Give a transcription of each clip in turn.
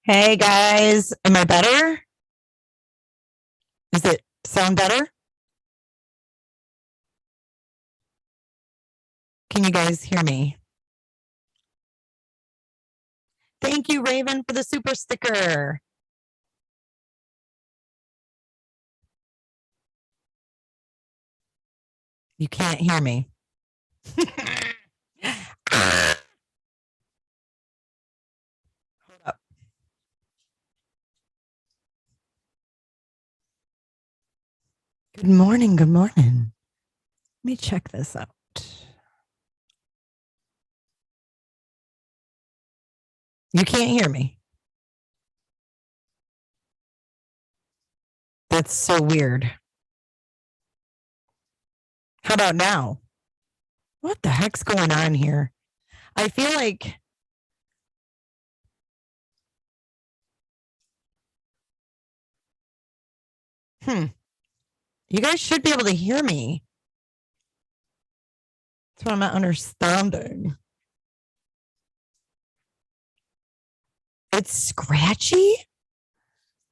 Hey guys, am I better? Does it sound better? Can you guys hear me? Thank you, Raven, for the super sticker. You can't hear me. Hold up. Good morning. Good morning. Let me check this out. You can't hear me. That's so weird. How about now? What the heck's going on here? I feel like you guys should be able to hear me. That's what I'm not understanding. It's scratchy?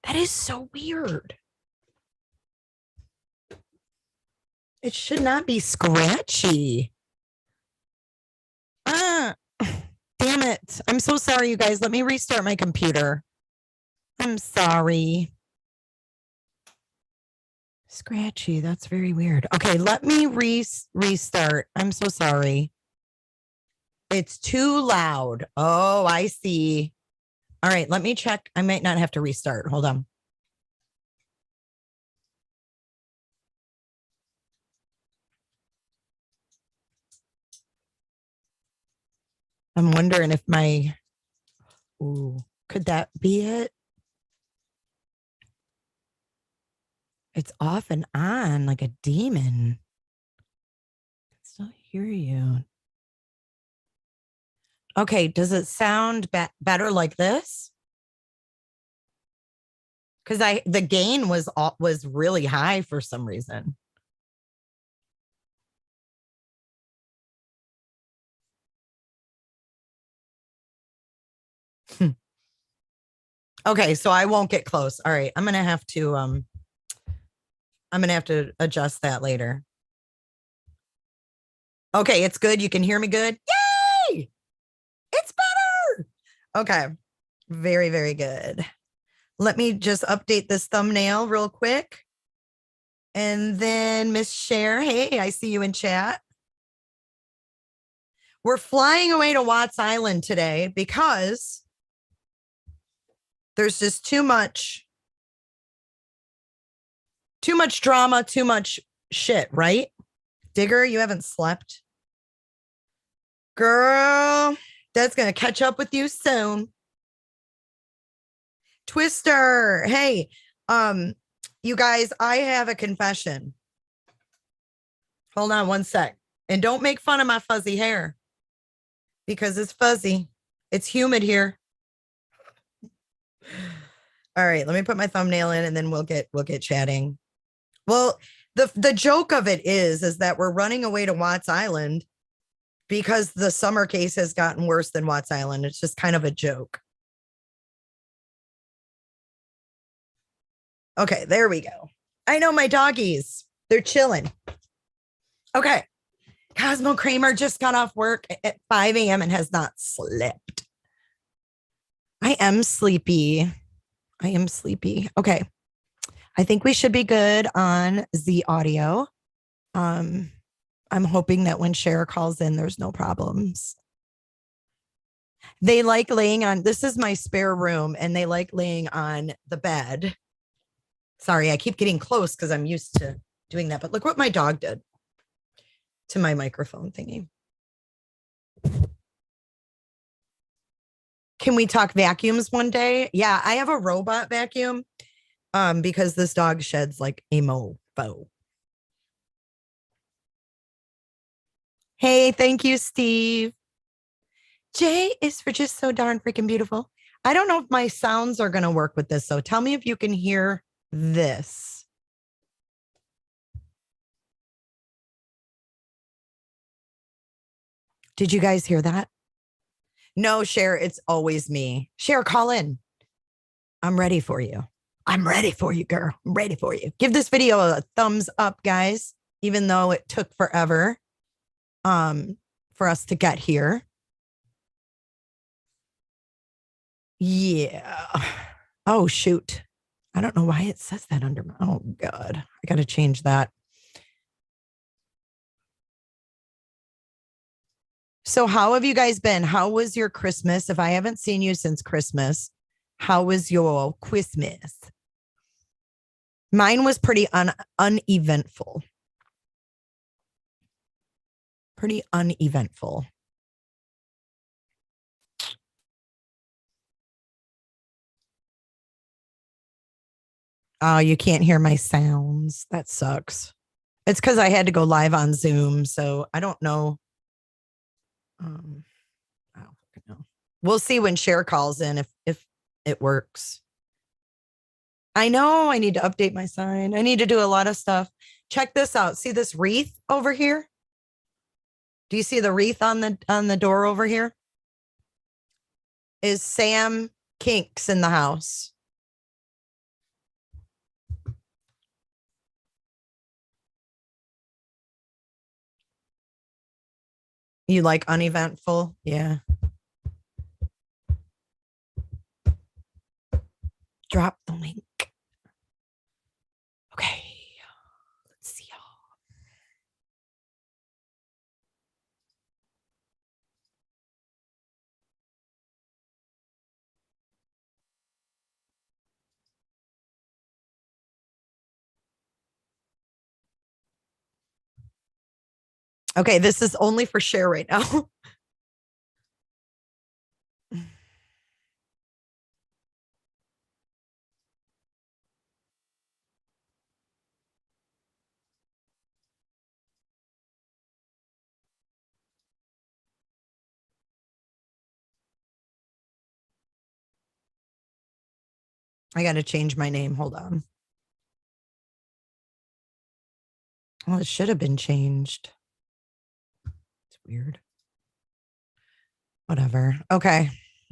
That is so weird. It should not be scratchy. Ah, damn it. I'm so sorry, you guys. Let me restart my computer. I'm sorry. Scratchy. That's very weird. Okay, let me restart. I'm so sorry. It's too loud. Oh, I see. All right, let me check. I might not have to restart. Hold on. I'm wondering if my, ooh, could that be it? It's off and on like a demon. I can still hear you. Okay, does it sound better like this? Because the gain was really high for some reason. Okay, so I won't get close. All right, I'm gonna have to adjust that later. Okay, it's good. You can hear me good. Yay! It's better. Okay, very, very good. Let me just update this thumbnail real quick. And then Miss Cher, hey, I see you in chat. We're flying away to Watts Island today because there's just too much drama, too much shit, right? Digger, you haven't slept. Girl, that's going to catch up with you soon. Twister, hey, you guys, I have a confession. Hold on one sec. And don't make fun of my fuzzy hair because it's fuzzy. It's humid here. All right, let me put my thumbnail in and then we'll get chatting. Well, the joke of it is that we're running away to Watts Island because the summer case has gotten worse than Watts Island. It's just kind of a joke. Okay, there we go. I know my doggies. They're chilling. Okay. Cosmo Kramer just got off work at 5 a.m. and has not slept. I am sleepy. Okay. I think we should be good on the audio. I'm hoping that when Cher calls in, there's no problems. They like laying on, this is my spare room, and they like laying on the bed. Sorry, I keep getting close because I'm used to doing that. But look what my dog did to my microphone thingy. Can we talk vacuums one day? Yeah, I have a robot vacuum because this dog sheds like a mofo. Hey, thank you, Steve. J is for just so darn freaking beautiful. I don't know if my sounds are going to work with this. So tell me if you can hear this. Did you guys hear that? No, Cher, it's always me. Cher, call in. I'm ready for you. I'm ready for you, girl. I'm ready for you. Give this video a thumbs up, guys, even though it took forever for us to get here. Yeah. Oh, shoot. I don't know why it says that under my, oh God, I got to change that. So how have you guys been? How was your Christmas? If I haven't seen you since Christmas, how was your Christmas? Mine was pretty uneventful. Pretty uneventful. Oh, you can't hear my sounds. That sucks. It's because I had to go live on Zoom, so I don't know. I don't know. We'll see when Cher calls in if it works. I know I need to update my sign. I need to do a lot of stuff. Check this out. See this wreath over here? Do you see the wreath on the door over here? Is Sam Kinks in the house? You like uneventful? Yeah. Drop the link. Okay. Let's see y'all. Okay, this is only for Cher right now. I got to change my name. Hold on. Well, it should have been changed. It's weird. Whatever. Okay.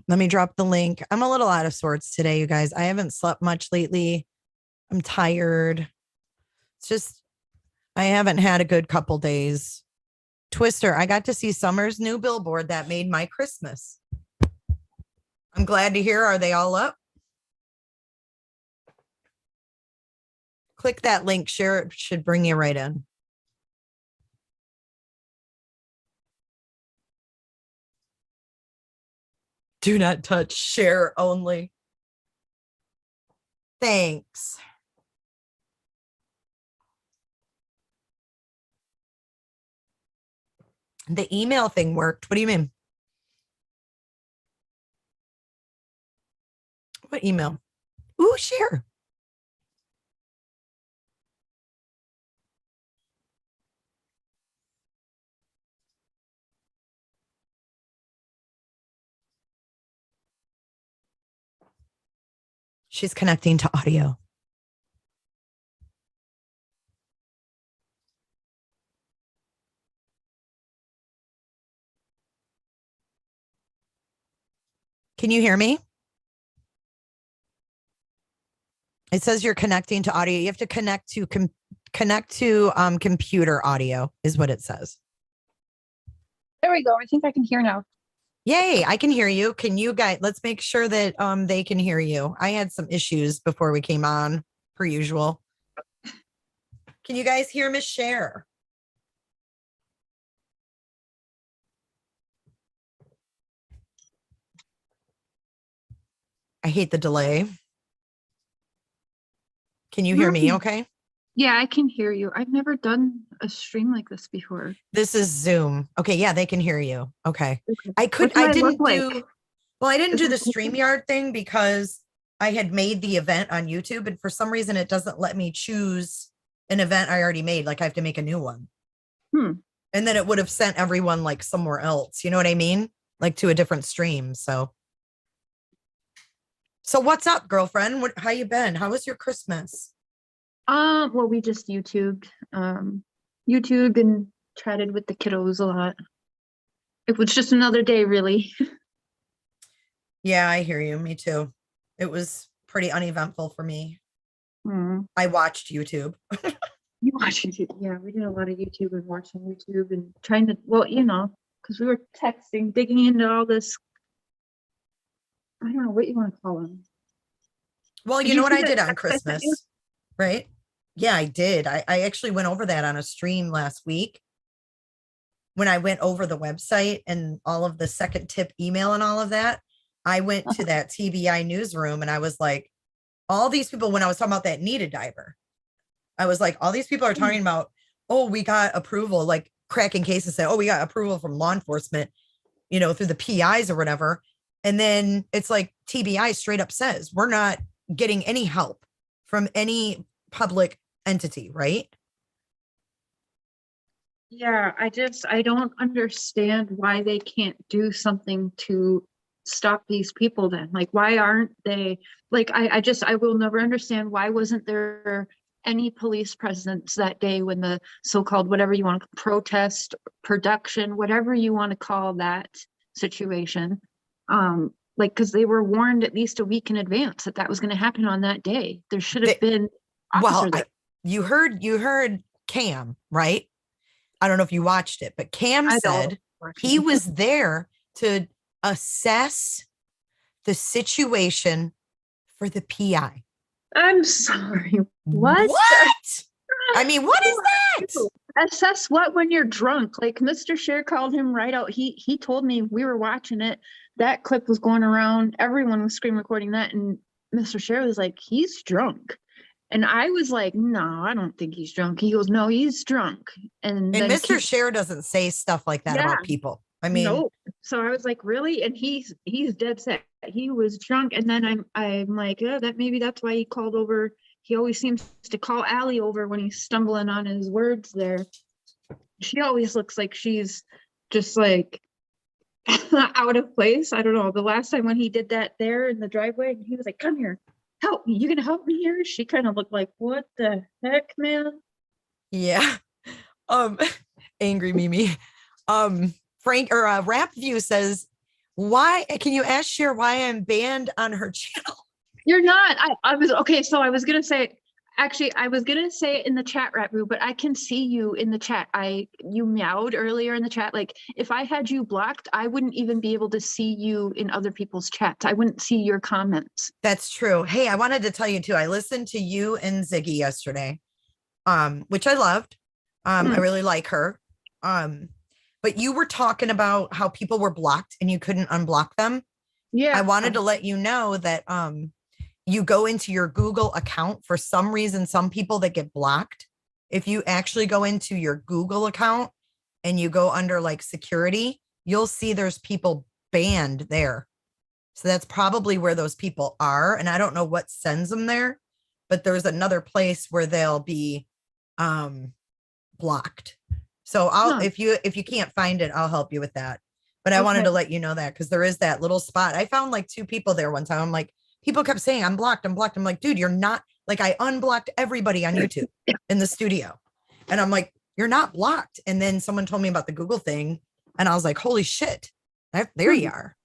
Let me drop the link. I'm a little out of sorts today, you guys. I haven't slept much lately. I'm tired. It's just, I haven't had a good couple days. Twister, I got to see Summer's new billboard that made my Christmas. I'm glad to hear. Are they all up? Click that link. Share it should bring you right in. Do not touch. Share only. Thanks. The email thing worked. What do you mean? What email? Ooh, share. She's connecting to audio. Can you hear me? It says you're connecting to audio. You have to connect to computer audio is what it says. There we go. I think I can hear now. Yay, I can hear you. Can you guys, let's make sure that they can hear you. I had some issues before we came on, per usual. Can you guys hear Miss Cher? I hate the delay. Can you hear me okay? Yeah, I can hear you. I've never done a stream like this before. This is Zoom. Okay, yeah, they can hear you. Okay. Okay. I didn't like? do well, I didn't do the StreamYard thing because I had made the event on YouTube, and for some reason it doesn't let me choose an event I already made. Like I have to make a new one. And then it would have sent everyone like somewhere else. You know what I mean? Like to a different stream. So what's up, girlfriend? How you been? How was your Christmas? Well, we just YouTubed and chatted with the kiddos a lot. It was just another day, really. Yeah, I hear you. Me too. It was pretty uneventful for me. Hmm. I watched YouTube. You watch YouTube? Yeah, we did a lot of YouTube and watching YouTube and trying to, well, you know, because we were texting, digging into all this. I don't know what you want to call them. Well, Did you you know what see I that did on text I sent you? Christmas, right? Yeah, I did. I actually went over that on a stream last week when I went over the website and all of the second tip email and all of that. I went to that TBI newsroom and I was like, all these people, when I was talking about that needed diver, I was like, all these people are talking about, oh, we got approval, like cracking cases say, oh, we got approval from law enforcement, you know, through the PIs or whatever. And then it's like TBI straight up says, we're not getting any help from any public entity, right? Yeah, I don't understand why they can't do something to stop these people then. Like, why aren't they, like, I will never understand why wasn't there any police presence that day when the so-called, whatever you want to protest, production, whatever you want to call that situation. Like, because they were warned at least a week in advance that that was going to happen on that day. There should have been Well, officer there. you heard Cam, right? I don't know if you watched it, but Cam I don't said watch he it. was there to assess the situation for the PI. I'm sorry. What? What? I mean, what is that? Assess what when you're drunk? Like Mr. Cher called him right out. He told me we were watching it. That clip was going around. Everyone was screen recording that, and Mr. Cher was like, "He's drunk." And I was like, "No, I don't think he's drunk." He goes, "No, he's drunk." And And then Mr. Cher doesn't say stuff like that yeah, about people. I mean, no. So I was like, really? And he's dead set. He was drunk. And then I'm like, oh, that maybe that's why he called over. He always seems to call Allie over when he's stumbling on his words there. She always looks like she's just like out of place. I don't know. The last time when he did that there in the driveway, he was like, "Come here, help me. You gonna help me here?" She kind of looked like, "What the heck, man?" yeah. Um, angry Mimi. Frank or Rap View says, why can you ask Cher why I'm banned on her channel? You're not. I was okay. So I was gonna say, actually, I was gonna say it in the chat, Ratu, but I can see you in the chat. You meowed earlier in the chat. Like if I had you blocked, I wouldn't even be able to see you in other people's chats. I wouldn't see your comments. That's true. Hey, I wanted to tell you too. I listened to you and Ziggy yesterday, which I loved. I really like her. But you were talking about how people were blocked and you couldn't unblock them. Yeah. I wanted to let you know that you go into your Google account. For some reason, some people that get blocked, if you actually go into your Google account and you go under like security, you'll see there's people banned there. So that's probably where those people are. And I don't know what sends them there, but there's another place where they'll be blocked. So if you can't find it, I'll help you with that. But I wanted to let you know that because there is that little spot. I found like 2 people there one time. I'm like, people kept saying, I'm blocked, I'm blocked. I'm like, dude, you're not. Like, I unblocked everybody on YouTube in the studio. And I'm like, you're not blocked. And then someone told me about the Google thing. And I was like, holy shit, there you are.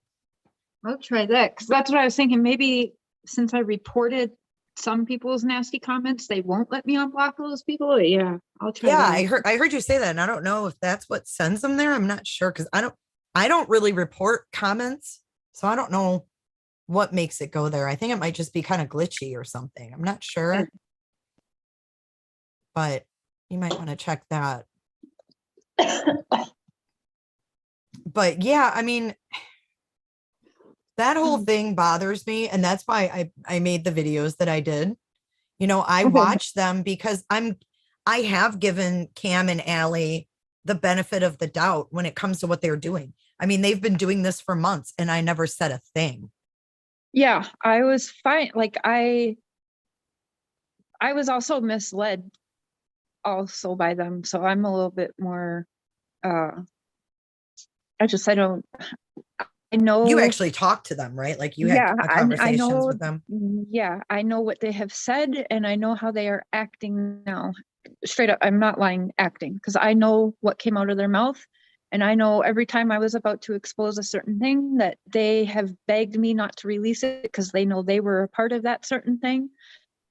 I'll try that. Because that's what I was thinking. Maybe since I reported some people's nasty comments, they won't let me unblock those people. Yeah, I'll try that. I heard you say that. And I don't know if that's what sends them there. I'm not sure. Because I don't really report comments. So I don't know what makes it go there. I think it might just be kind of glitchy or something. I'm not sure. But you might want to check that. But yeah, I mean, that whole thing bothers me. And that's why I made the videos that I did. You know, I watch them because I have given Cam and Allie the benefit of the doubt when it comes to what they're doing. I mean, they've been doing this for months and I never said a thing. Yeah, I was fine. Like I was also misled also by them. So I'm a little bit more I know you actually talked to them, right? Like you had conversations with them. Yeah, I know what they have said and I know how they are acting now. Straight up, I'm not lying, acting, because I know what came out of their mouth And I know every time I was about to expose a certain thing that they have begged me not to release it because they know they were a part of that certain thing.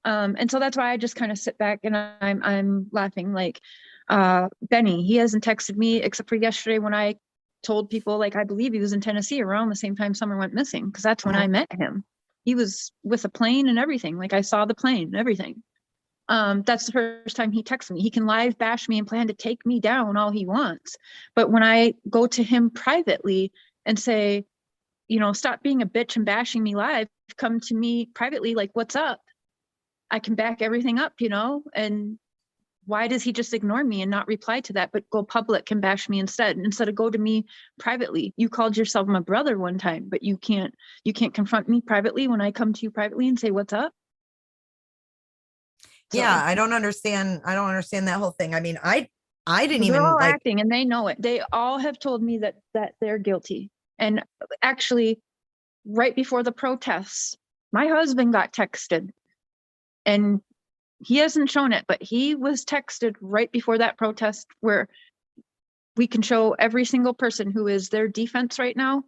And so that's why I just kind of sit back and I'm laughing. Like Benny, he hasn't texted me except for yesterday when I told people, like, I believe he was in Tennessee around the same time Summer went missing, because that's when I met him. He was with a plane and everything. Like, I saw the plane and everything. That's the first time he texted me. He can live bash me and plan to take me down all he wants. But when I go to him privately and say, you know, stop being a bitch and bashing me live, come to me privately, like, what's up? I can back everything up, you know? And why does he just ignore me and not reply to that, but go public and bash me instead of go to me privately? You called yourself my brother one time, but you can't confront me privately when I come to you privately and say, what's up? Yeah, I don't understand that whole thing. I mean, I didn't They're even all like acting and they know it. They all have told me that they're guilty. And actually, right before the protests, my husband got texted, and he hasn't shown it, but he was texted right before that protest, where we can show every single person who is their defense right now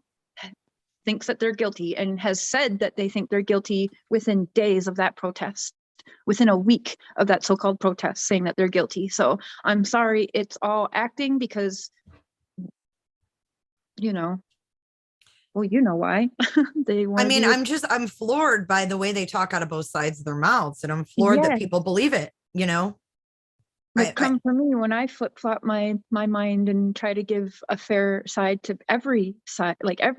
thinks that they're guilty, and has said that they think they're guilty within days of that protest, within a week of that so-called protest, saying that they're guilty. So I'm sorry, it's all acting, because, you know, well, you know why. They want I'm floored by the way they talk out of both sides of their mouths, and I'm floored that people believe it, you know. But come for me when I flip-flop my mind and try to give a fair side to every side, like I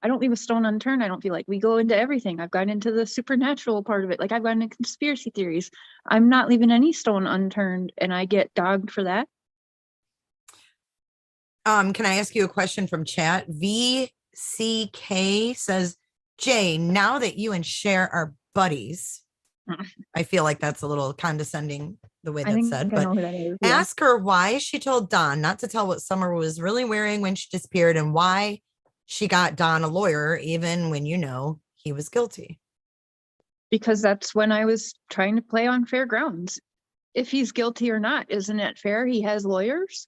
don't leave a stone unturned. I don't feel like we go into everything. I've gotten into the supernatural part of it. Like, I've gotten into conspiracy theories. I'm not leaving any stone unturned, and I get dogged for that. Can I ask you a question from chat? VCK says, Jay, now that you and Cher are buddies, I feel like that's a little condescending the way that's said, but ask her why she told Don not to tell what Summer was really wearing when she disappeared, and why she got Don a lawyer, even when you know he was guilty. Because that's when I was trying to play on fair grounds. If he's guilty or not, isn't it fair? He has lawyers.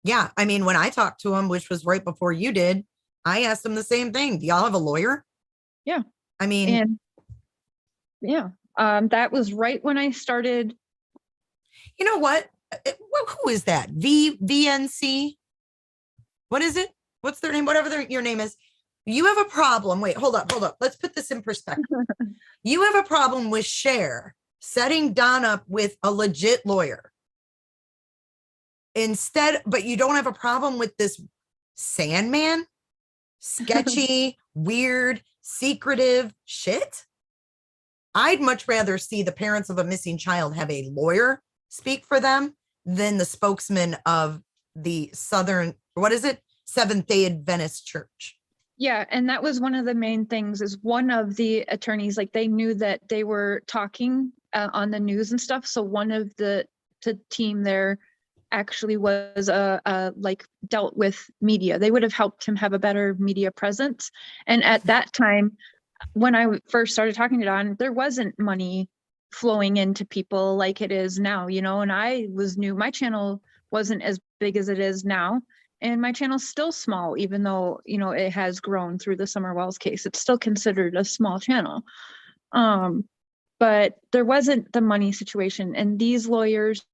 Yeah, I mean, when I talked to him, which was right before you did, I asked him the same thing. Do y'all have a lawyer? Yeah. I mean, and yeah, that was right when I started. You know what? Who is that? VNC? What is it? What's their name? Whatever your name is. You have a problem. Wait, hold up. Let's put this in perspective. You have a problem with Cher setting Don up with a legit lawyer. But you don't have a problem with this Sandman, sketchy, weird, secretive shit. I'd much rather see the parents of a missing child have a lawyer speak for them than the spokesman of the Seventh-day Adventist Church. Yeah, and that was one of the main things, is one of the attorneys, like, they knew that they were talking on the news and stuff. So one of the team there actually was like dealt with media. They would have helped him have a better media presence. And at that time, when I first started talking to Don, there wasn't money flowing into people like it is now, you know, and I was new. My channel wasn't as big as it is now. And my channel's still small, even though, you know, it has grown through the Summer Wells case. It's still considered a small channel. But there wasn't the money situation. And these lawyers,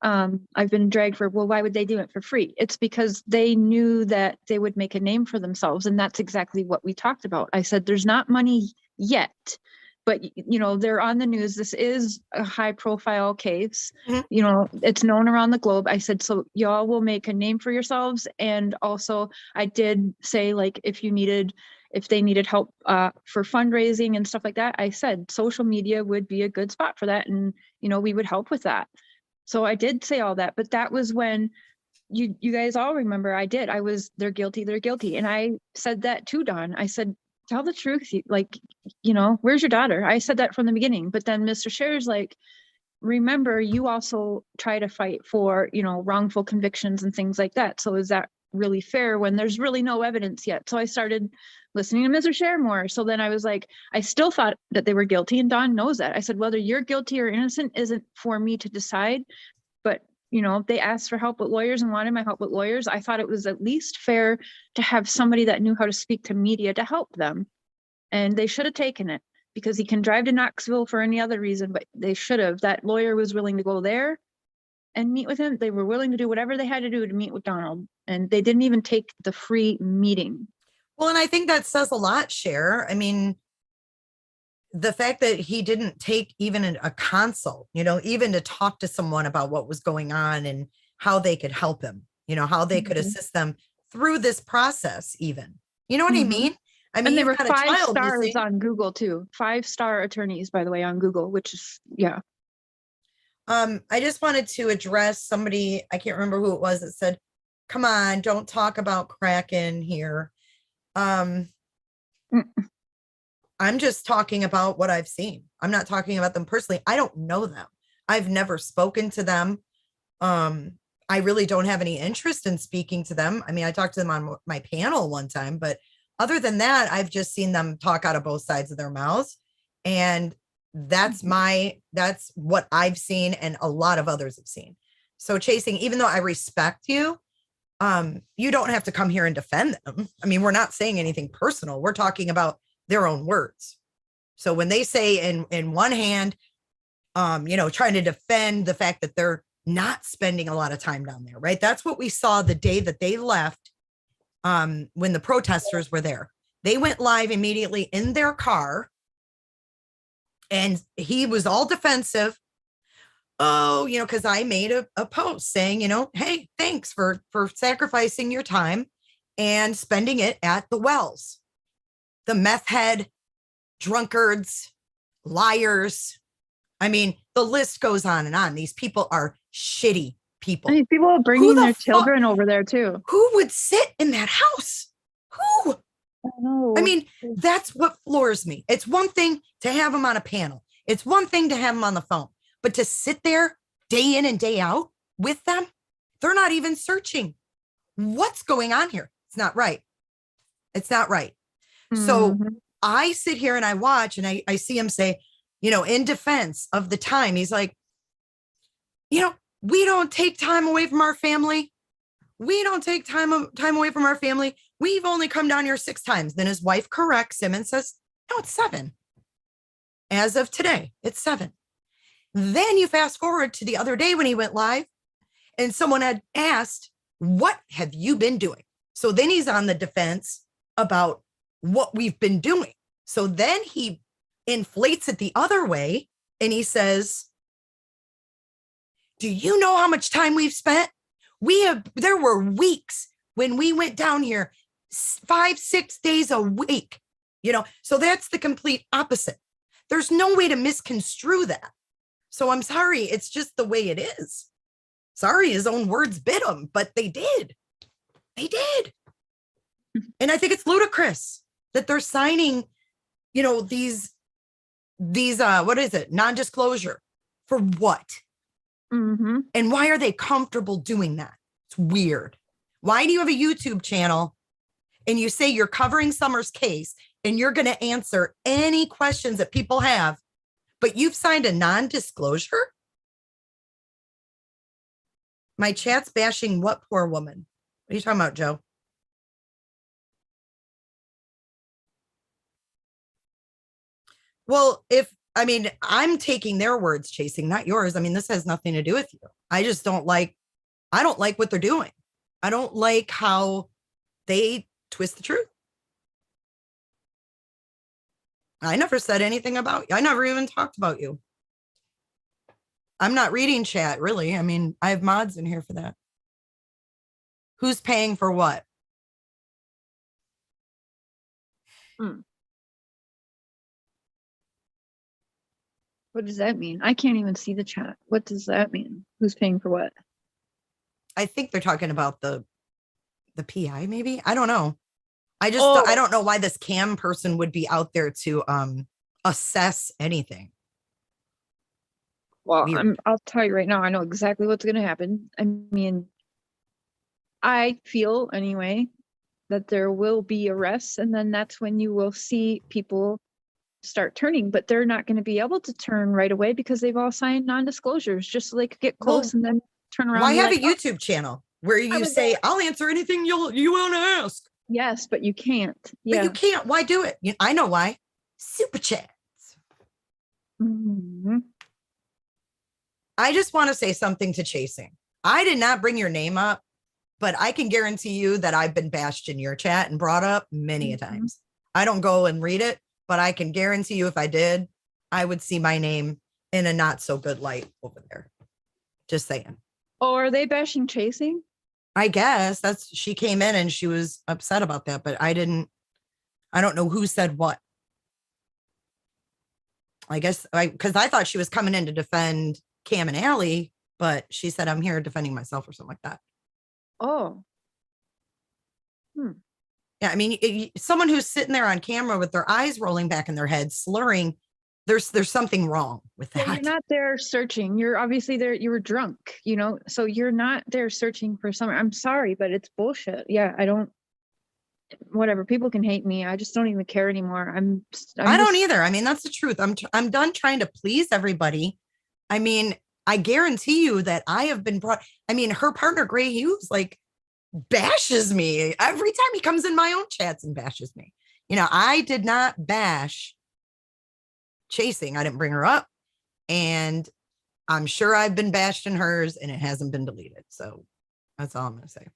I've been dragged for, well, why would they do it for free? It's because they knew that they would make a name for themselves. And that's exactly what we talked about. I said, there's not money yet, but, you know, they're on the news. This is a high profile case. Mm-hmm. You know, it's known around the globe. I said, so y'all will make a name for yourselves. And also I did say, like, if they needed help for fundraising and stuff like that, I said social media would be a good spot for that. And, you know, we would help with that. So I did say all that, but that was when you guys all remember they're guilty. And I said that to Don. I said, tell the truth. Like, you know, where's your daughter? I said that from the beginning, but then Mr. Cher's like, remember, you also try to fight for, you know, wrongful convictions and things like that. So is that really fair when there's really no evidence yet? So I started listening to Mr. Cher more. So then I was like, I still thought that they were guilty, and Don knows that. I said, whether you're guilty or innocent isn't for me to decide, but, you know, they asked for help with lawyers and wanted my help with lawyers. I thought it was at least fair to have somebody that knew how to speak to media to help them. And they should have taken it, because he can drive to Knoxville for any other reason, but they should have. That lawyer was willing to go there and meet with him. They were willing to do whatever they had to do to meet with Donald. And they didn't even take the free meeting. Well, and I think that says a lot, Cher. I mean, the fact that he didn't take even a consult, you know, even to talk to someone about what was going on and how they could help him, you know, how they could assist them through this process, even. You know what I mean? I mean, And they you've were got a 5 child stars missing. on Google too. 5-star attorneys, by the way, on Google, which is, yeah. I just wanted to address somebody, I can't remember who it was, that said, come on, don't talk about Kraken here. I'm just talking about what I've seen. I'm not talking about them personally. I don't know them. I've never spoken to them. I really don't have any interest in speaking to them. I mean, I talked to them on my panel one time, but other than that, I've just seen them talk out of both sides of their mouths. And that's what I've seen, and a lot of others have seen. So Chasing, even though I respect you, you don't have to come here and defend them. I mean, we're not saying anything personal. We're talking about their own words. So when they say in one hand, you know, trying to defend the fact that they're not spending a lot of time down there, right? That's what we saw the day that they left, when the protesters were there. They went live immediately in their car, and he was all defensive. Oh, you know, because I made a post saying, you know, hey, thanks for sacrificing your time and spending it at the wells. The meth head, drunkards, liars. I mean, the list goes on and on. These people are shitty people. I mean, people are bringing their children over there too. Who would sit in that house? Who? I mean, that's what floors me. It's one thing to have them on a panel. It's one thing to have them on the phone, but to sit there day in and day out with them, they're not even searching. What's going on here? It's not right. It's not right. So I sit here and I watch, and I see him say, you know, in defense of the time, he's like, you know, we don't take time away from our family. We don't take time away from our family. We've only come down here 6 times. Then his wife corrects him and says, no, it's 7. As of today, it's 7. Then you fast forward to the other day when he went live, and someone had asked, what have you been doing? So then he's on the defense about what we've been doing. So then he inflates it the other way, and he says, do you know how much time we've spent? There were weeks when we went down here 5-6 days a week, you know, so that's the complete opposite. There's no way to misconstrue that. So I'm sorry. It's just the way it is. Sorry, his own words bit him, but they did. They did. And I think it's ludicrous that they're signing, you know, these what is it? Non-disclosure for what? And why are they comfortable doing that? It's weird. Why do you have a YouTube channel and you say you're covering Summer's case and you're going to answer any questions that people have, but you've signed a non-disclosure? My chat's bashing what poor woman? What are you talking about, Joe? Well, I'm taking their words, Chasing, not yours. I mean, this has nothing to do with you. I don't like what they're doing. I don't like how they twist the truth. I never said anything about you. I never even talked about you. I'm not reading chat, really. I mean, I have mods in here for that. Who's paying for what? What does that mean? I can't even see the chat. What does that mean? Who's paying for what? I think they're talking about the PI, maybe. I don't know. I don't know why this cam person would be out there to assess anything. Well, I'll tell you right now, I know exactly what's going to happen. I mean, I feel anyway that there will be arrests, and then that's when you will see people start turning, but they're not going to be able to turn right away because they've all signed non-disclosures just so they could get close and then turn around. Why and be have like, a YouTube channel where you was say, I'll answer anything you want to ask? yes, but you can't. But Yeah. you can't. Why do it? I know why. Super chats. Mhm. I just want to say something to Chasing. I did not bring your name up, but I can guarantee you that I've been bashed in your chat and brought up many a times. I don't go and read it, but I can guarantee you if I did, I would see my name in a not so good light over there. Just saying. Oh, are they bashing Chasing? I guess she came in and she was upset about that, but I don't know who said what. I guess because I thought she was coming in to defend Cam and Allie, but she said, I'm here defending myself or something like that. Oh. Yeah, I mean, someone who's sitting there on camera with their eyes rolling back in their head, slurring, there's something wrong with that. Well, you're not there searching. You're obviously there. You were drunk, so you're not there searching for someone. I'm sorry, but it's bullshit. Yeah, I don't. Whatever. People can hate me. I just don't even care anymore. I don't either. I mean, that's the truth. I'm done trying to please everybody. I mean, I guarantee you that I have been brought. I mean, her partner Gray Hughes bashes me every time he comes in my own chats and bashes me. I did not bash Chasing. I didn't bring her up, and I'm sure I've been bashed in hers, and it hasn't been deleted. So that's all I'm going to say.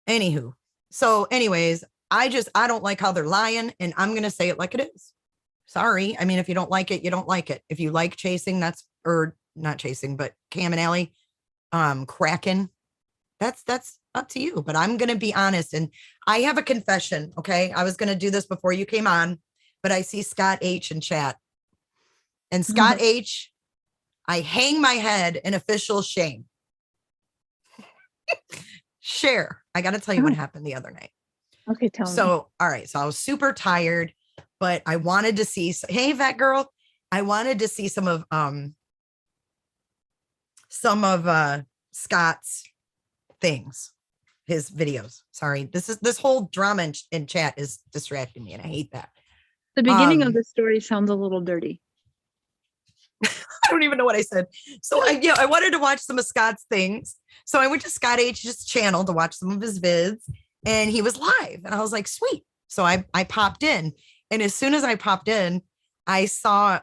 Anywho. So anyways, I don't like how they're lying, and I'm going to say it like it is. Sorry. I mean, if you don't like it, you don't like it. If you like Chasing, or not Chasing, but Cam and Allie, Kraken, that's up to you. But I'm going to be honest, and I have a confession. Okay. I was going to do this before you came on, but I see Scott H in chat, and Scott H, I hang my head in official shame. Cher, I got to tell you what happened the other night. Okay, tell me. So, all right. So I was super tired, but I wanted to see, hey, Vet Girl, I wanted to see some of Scott's things, his videos. Sorry. This whole drama in chat is distracting me, and I hate that. The beginning of the story sounds a little dirty. I don't even know what I said. So I wanted to watch some of Scott's things. So I went to Scott H's channel to watch some of his vids, and he was live, and I was like, sweet. So I popped in, and as soon as I popped in, I saw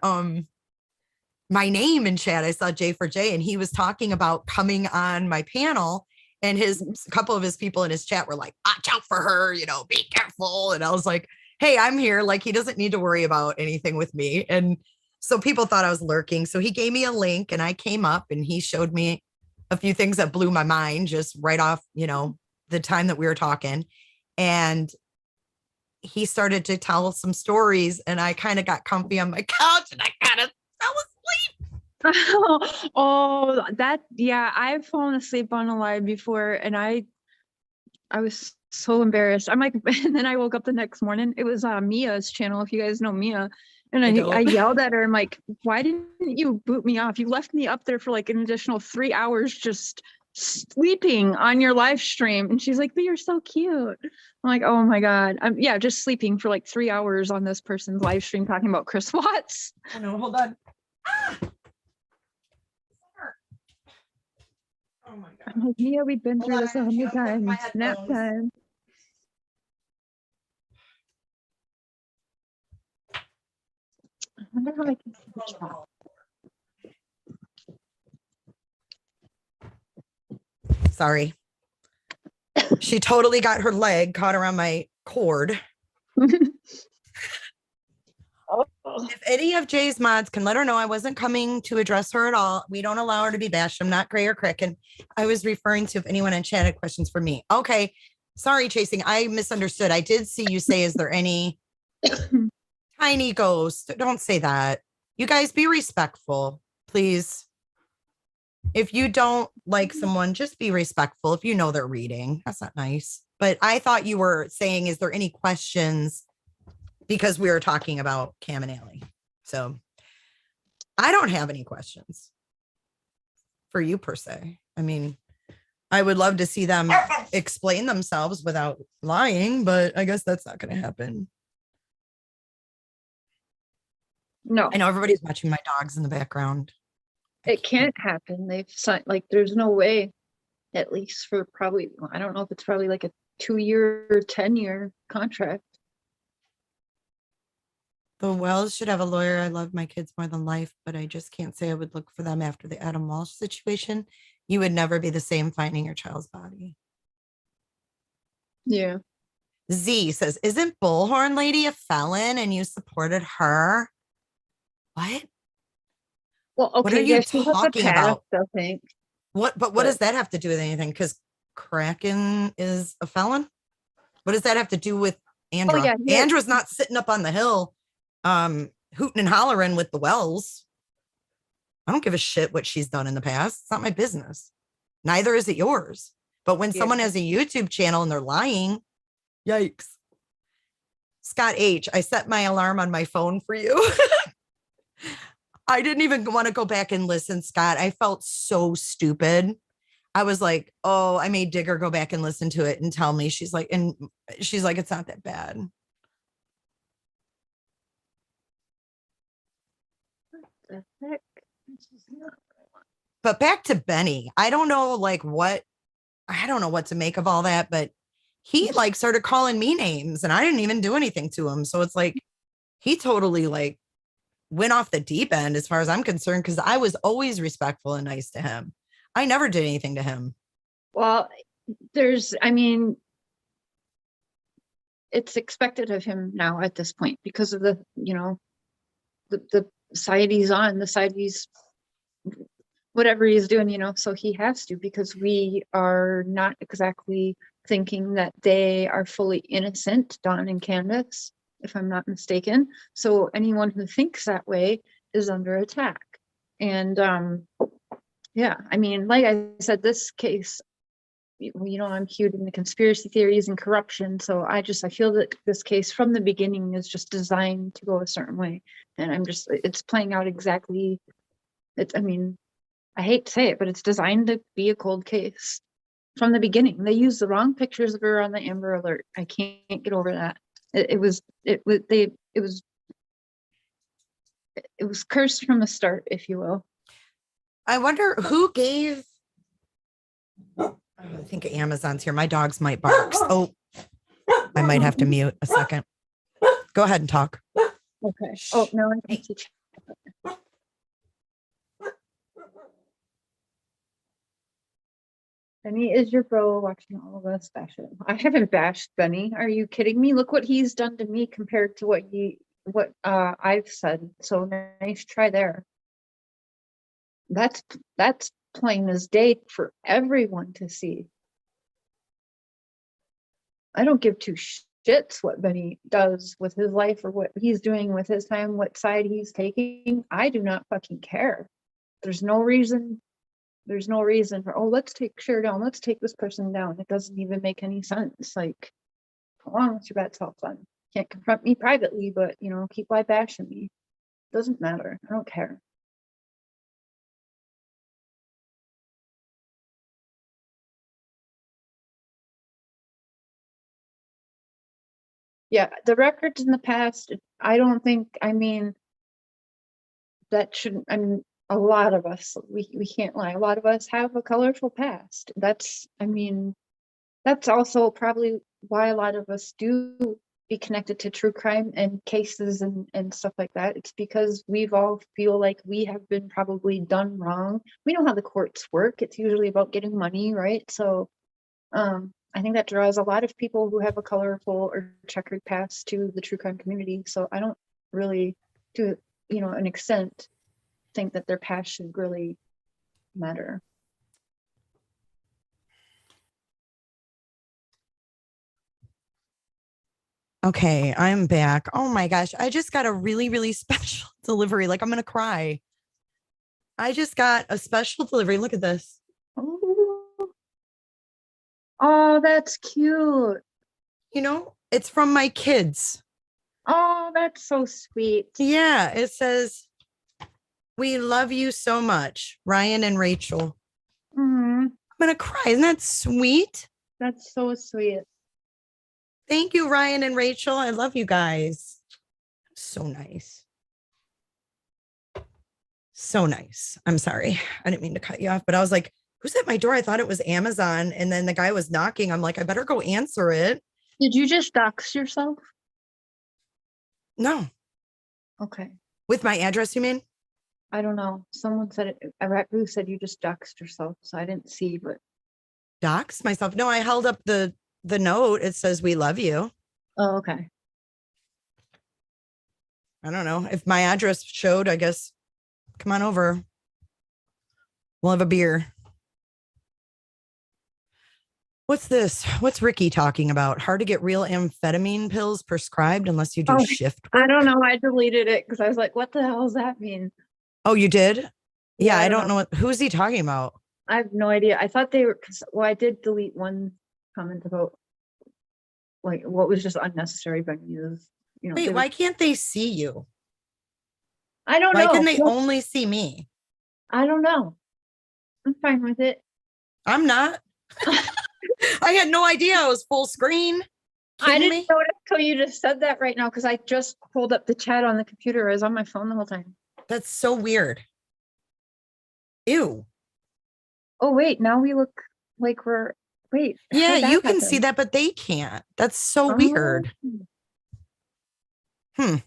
my name in chat. I saw J4J, and he was talking about coming on my panel, and a couple of his people in his chat were like, watch out for her, be careful. And I was like, hey, I'm here. Like, he doesn't need to worry about anything with me. And so people thought I was lurking. So he gave me a link, and I came up, and he showed me a few things that blew my mind just right off, the time that we were talking. And he started to tell some stories, and I kind of got comfy on my couch, and I kind of fell asleep. Oh, I've fallen asleep on a live before, and I was so embarrassed. I'm like, and then I woke up the next morning. It was Mia's channel, if you guys know Mia. And I yelled at her. I'm like, why didn't you boot me off? You left me up there for like an additional 3 hours just sleeping on your live stream. And she's like, but you're so cute. I'm like, oh my God. Just sleeping for like 3 hours on this person's live stream talking about Chris Watts. Oh no, hold on. Oh my God. I'm like, Mia, we've been through this 100 times. Nap time. I wonder how I can see the chat. Sorry. She totally got her leg caught around my cord. If any of Jay's mods can let her know I wasn't coming to address her at all. We don't allow her to be bashed. I'm not Gray or Cricken. I was referring to if anyone in chat had questions for me. Okay. Sorry, Chasing. I misunderstood. I did see you say, is there any tiny ghost? Don't say that. You guys be respectful, please. If you don't like someone, just be respectful. If you know they're reading, that's not nice. But I thought you were saying, is there any questions? Because we were talking about Cam and Allie. So I don't have any questions for you per se. I mean, I would love to see them explain themselves without lying, but I guess that's not going to happen. No. I know everybody's watching my dogs in the background. It can't happen. They've signed, like, there's no way, at least for probably, I don't know if it's probably like a 2-year or 10-year contract. The Wells should have a lawyer. I love my kids more than life, but I just can't say I would look for them after the Adam Walsh situation. You would never be the same finding your child's body. Yeah. Z says, isn't Bullhorn Lady a felon and you supported her? What? Well, okay. What are Yeah, you she has a talking past, about? I think. What does that have to do with anything? Because Kraken is a felon? What does that have to do with Andra? Oh, yeah. Andra's not sitting up on the hill hooting and hollering with the Wells. I don't give a shit what she's done in the past. It's not my business. Neither is it yours. But when someone has a YouTube channel and they're lying, yikes. Scott H, I set my alarm on my phone for you. I didn't even want to go back and listen, Scott. I felt so stupid. I was like, oh, I made Digger go back and listen to it and tell me. She's like, it's not that bad. What the heck? But back to Benny. I don't know what to make of all that, but he started calling me names and I didn't even do anything to him. So it's like he totally went off the deep end as far as I'm concerned, because I was always respectful and nice to him. I never did anything to him. Well, it's expected of him now at this point because of the side he's on, the side he's whatever he's doing, so he has to, because we are not exactly thinking that they are fully innocent, Dawn and Candace, if I'm not mistaken. So anyone who thinks that way is under attack. And yeah, like I said, this case, I'm huge into conspiracy theories and corruption. So I feel that this case from the beginning is just designed to go a certain way. And it's playing out exactly. I hate to say it, but it's designed to be a cold case from the beginning. They used the wrong pictures of her on the Amber Alert. I can't get over that. It was cursed from the start, if you will. I wonder who gave. I think Amazon's here. My dogs might bark. Oh, I might have to mute a second. Go ahead and talk. Okay. Oh, no, I can teach. Benny is your bro watching all of us bash him. I haven't bashed Benny. Are you kidding me? Look what he's done to me compared to what I've said. So nice try there. That's plain as day for everyone to see. I don't give two shits what Benny does with his life or what he's doing with his time, what side he's taking. I do not fucking care. There's no reason for, oh, let's take Cher down. Let's take this person down. It doesn't even make any sense. Like, go on with your bad self then. Can't confront me privately, but keep live bashing me. Doesn't matter. I don't care. Yeah, the records in the past, I don't think, that shouldn't, a lot of us, we can't lie, a lot of us have a colorful past. That's also probably why a lot of us do be connected to true crime and cases and stuff like that. It's because we've all feel like we have been probably done wrong. We know how the courts work. It's usually about getting money, right? So I think that draws a lot of people who have a colorful or checkered past to the true crime community. So I don't really, to an extent, think that their past should really matter. Okay, I'm back. Oh my gosh, I just got a really, really special delivery. I'm going to cry. I just got a special delivery. Look at this. Oh, that's cute. It's from my kids. Oh, that's so sweet. Yeah, it says, "We love you so much, Ryan and Rachel." I'm going to cry. Isn't that sweet? That's so sweet. Thank you, Ryan and Rachel. I love you guys. So nice. So nice. I'm sorry. I didn't mean to cut you off, but I was like, who's at my door? I thought it was Amazon. And then the guy was knocking. I'm like, I better go answer it. Did you just dox yourself? No. Okay. With my address, you mean? I don't know. Someone said it. A rat who said you just doxed yourself, so I didn't see, but Dox myself. No, I held up the note. It says we love you. oh, okay. I don't know. If my address showed, I guess come on over. We'll have a beer. What's this? What's Ricky talking about? Hard to get real amphetamine pills prescribed unless you do shift work? I don't know. I deleted it because I was like, what the hell does that mean? Oh, you did? Yeah, I don't know. know. Who's he talking about? I have no idea. I thought they were, well, I did delete one comment about like what was just unnecessary by me. Wait, why can't they see you? I don't know. Why can they only see me? I don't know. I'm fine with it. I'm not. I had no idea I was full screen. I didn't know it until you just said that right now because I just pulled up the chat on the computer. I was on my phone the whole time. That's so weird. Ew. Oh, wait. Now we look like we're, wait. Yeah, you can see that, but they can't. That's so weird. Puppies.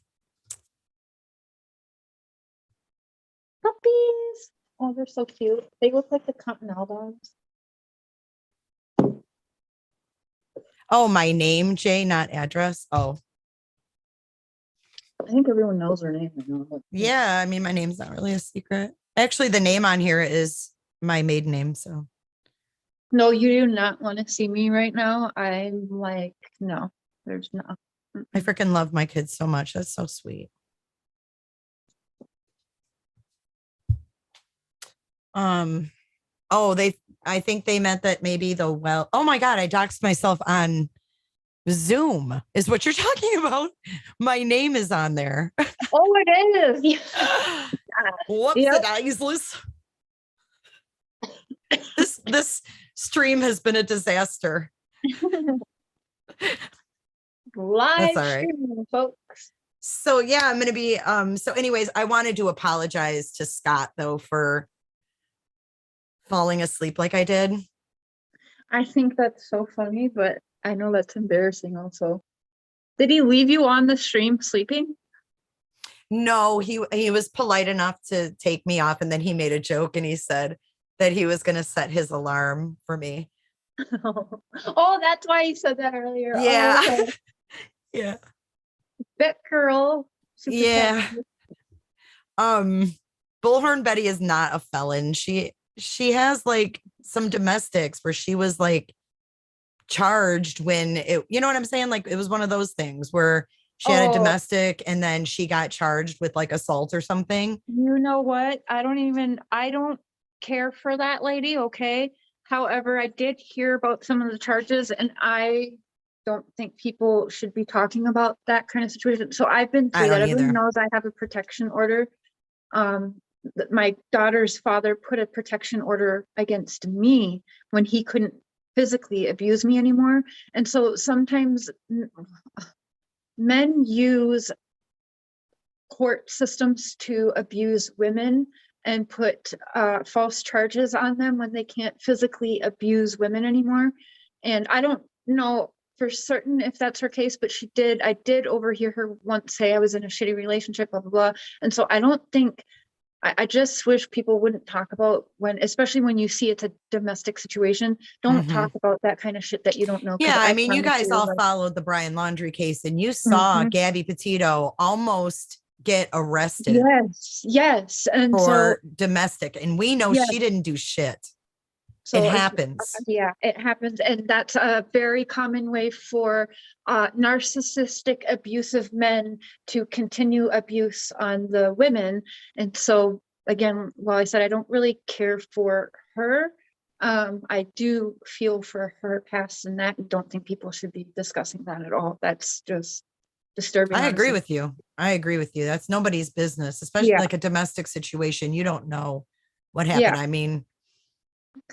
Oh, they're so cute. They look like the Continental dogs. Oh, my name, Jay, not address. Oh. I think everyone knows her name. Yeah, I mean, my name's not really a secret. Actually, the name on here is my maiden name, so. No, you do not want to see me right now. I'm like, no, there's no. I freaking love my kids so much. That's so sweet. Oh, I think they meant that maybe oh my God, I doxed myself on Zoom is what you're talking about. My name is on there. Oh, it is. Whoops, this stream has been a disaster. Live right. streaming, folks. So yeah, I'm gonna be so anyways, I wanted to apologize to Scott though for falling asleep like I did. I think that's so funny, but I know that's embarrassing also. Did he leave you on the stream sleeping? No, he was polite enough to take me off, and then he made a joke and he said that he was going to set his alarm for me. Oh, that's why he said that earlier. Yeah. Oh, okay. Yeah. Bet girl. Yeah. Bullhorn Betty is not a felon. She has like some domestics where she was like charged when it, you know what I'm saying? Like it was one of those things where she had a domestic and then she got charged with like assault or something. You know what? I don't care for that lady. Okay. However, I did hear about some of the charges and I don't think people should be talking about that kind of situation. So I've been through that. Everyone knows I have a protection order. My daughter's father put a protection order against me when he couldn't physically abuse me anymore. And so sometimes men use court systems to abuse women and put false charges on them when they can't physically abuse women anymore. And I don't know for certain if that's her case, but I did overhear her once say I was in a shitty relationship, blah, blah, blah. And so I don't think, I just wish people wouldn't talk about especially when you see it's a domestic situation, don't talk about that kind of shit that you don't know. Yeah, I mean, you guys all followed the Brian Laundrie case and you saw Gabby Petito almost get arrested. Yes. And for domestic. And we know she didn't do shit. So it happens. Yeah, it happens. And that's a very common way for narcissistic, abusive men to continue abuse on the women. And so, again, while I said I don't really care for her, I do feel for her past and that. And don't think people should be discussing that at all. That's just disturbing. I agree with you. That's nobody's business, especially like a domestic situation. You don't know what happened. I mean,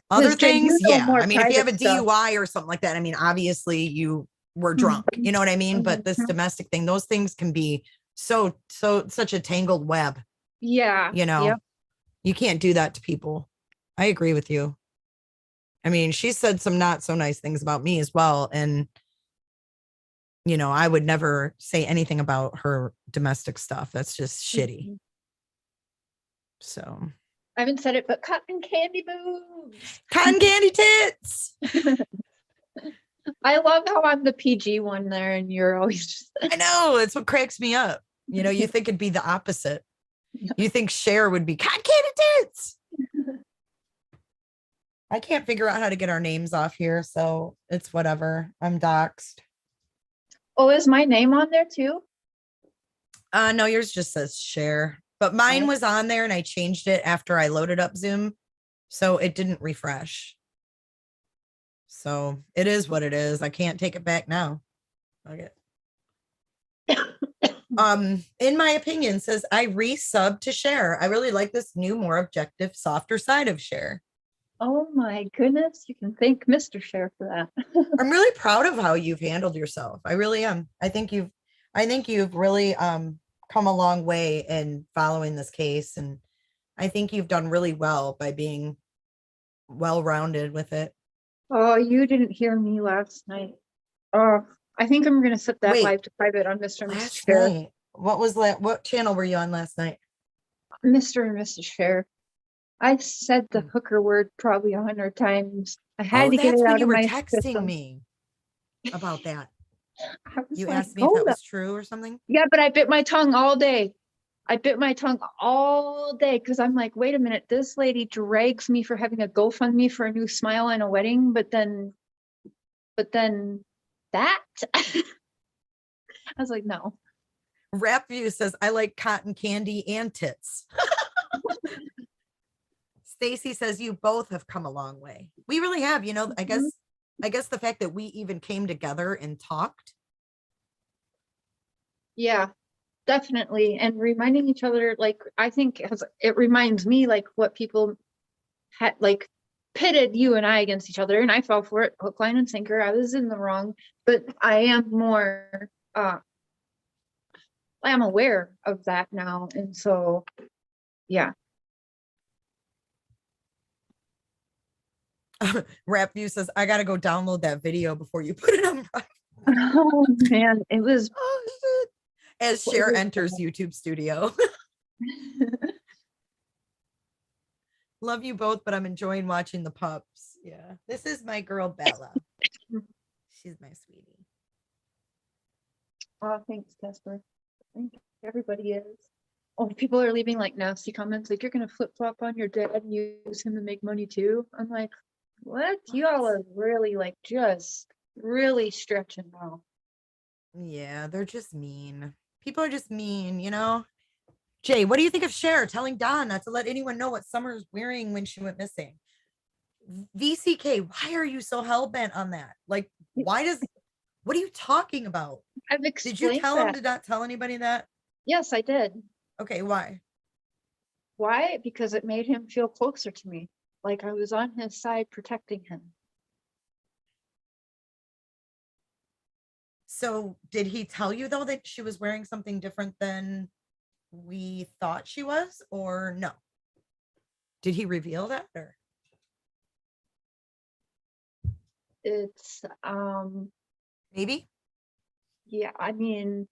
other things, I mean, if you have a DUI or something like that, I mean, obviously you were drunk, you know what I mean? But this domestic thing, those things can be such a tangled web. Yeah. You know? You can't do that to people. I agree with you. I mean, she said some not so nice things about me as well. And, you know, I would never say anything about her domestic stuff. That's just shitty. Mhm. So, I haven't said it, but cotton candy boobs. cotton candy tits. I love how I'm the PG one there and you're always just I know. It's what cracks me up. You know, you think it'd be the opposite. You think Cher would be cotton candy tits. I can't figure out how to get our names off here, so it's whatever. I'm doxxed. Oh, is my name on there too? No, yours just says Cher, but mine was on there and I changed it after I loaded up Zoom, so it didn't refresh. So it is what it is. I can't take it back now. Okay. In my opinion, says I resubbed to Cher. I really like this new, more objective, softer side of Cher. Oh my goodness, you can thank Mr. Cher for that. I'm really proud of how you've handled yourself. I really am. I think you've really come a long way in following this case, and I think you've done really well by being well-rounded with it. Oh, you didn't hear me last night. Oh, I think I'm gonna set that Wait, live to private on Mr. and Mrs. Last Cher. night. What was that? What channel were you on last night? Mr. and Mrs. Cher. I said the hooker word probably 100 times. I had to get That's it when out you of were my texting system. me about that. I was You like, asked me if hold that up. was true or something. Yeah, but I bit my tongue all day. I bit my tongue all day because I'm like, wait a minute, this lady drags me for having a GoFundMe for a new smile and a wedding, but then that I was like, no. Rap View says I like cotton candy and tits. Stacy says you both have come a long way. We really have, you know, I guess the fact that we even came together and talked. Yeah, definitely. And reminding each other, like, I think it reminds me like what people had like pitted you and I against each other, and I fell for it, hook, line, and sinker. I was in the wrong, but I am more I am aware of that now. And so yeah. Rap View says I gotta go download that video before you put it on. Oh man, it was as Cher enters YouTube studio. Love you both, but I'm enjoying watching the pups. Yeah, this is my girl Bella. She's my sweetie. Oh, thanks, Casper. I think everybody is. Oh, people are leaving like nasty comments like you're gonna flip flop on your dad and use him to make money too. I'm like, what? You all are really like just really stretching now. Yeah, they're just mean. People are just mean, you know. Jay, what do you think of Cher telling Don not to let anyone know what Summer is wearing when she went missing? VCK, why are you so hell-bent on that? Like, what are you talking about? I've explained. Did you tell him to not tell anybody that? Yes, I did. Okay, why? Why? Because it made him feel closer to me. Like I was on his side protecting him. So did he tell you though that she was wearing something different than we thought she was, or no? Did he reveal that, or? It's Maybe. yeah, I mean,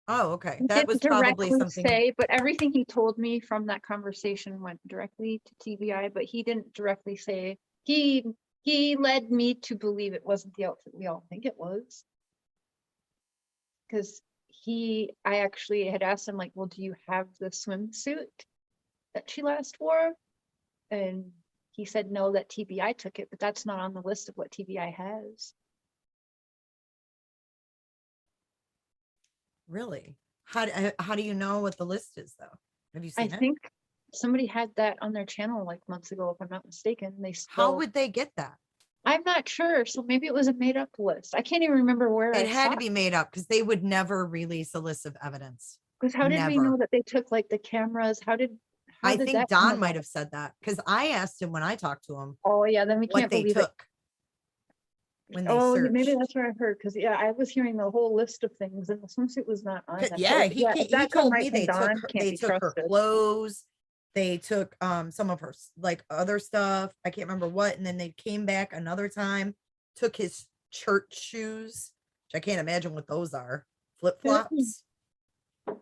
Oh, okay. he That was didn't probably directly something. say, but everything he told me from that conversation went directly to TBI, but he didn't directly say. He led me to believe it wasn't the outfit we all think it was. Because I actually had asked him like, well, do you have the swimsuit that she last wore? And he said no, that TBI took it, but that's not on the list of what TBI has. Really? How do you know what the list is though? Have you seen it? I think somebody had that on their channel like months ago, if I'm not mistaken. How would they get that? I'm not sure. So maybe it was a made up list. I can't even remember where It had to be made up because they would never release a list of evidence. Because how did we know that they took like the cameras? I think Don might have said that because I asked him when I talked to him. Oh yeah, then we can't believe it. When they searched. Maybe that's where I heard, because yeah, I was hearing the whole list of things and the swimsuit was not on that. Yeah, he he told me they took her clothes. they took some of her like other stuff. I can't remember what. And then they came back another time, took his church shoes, which I can't imagine what those are. Flip flops,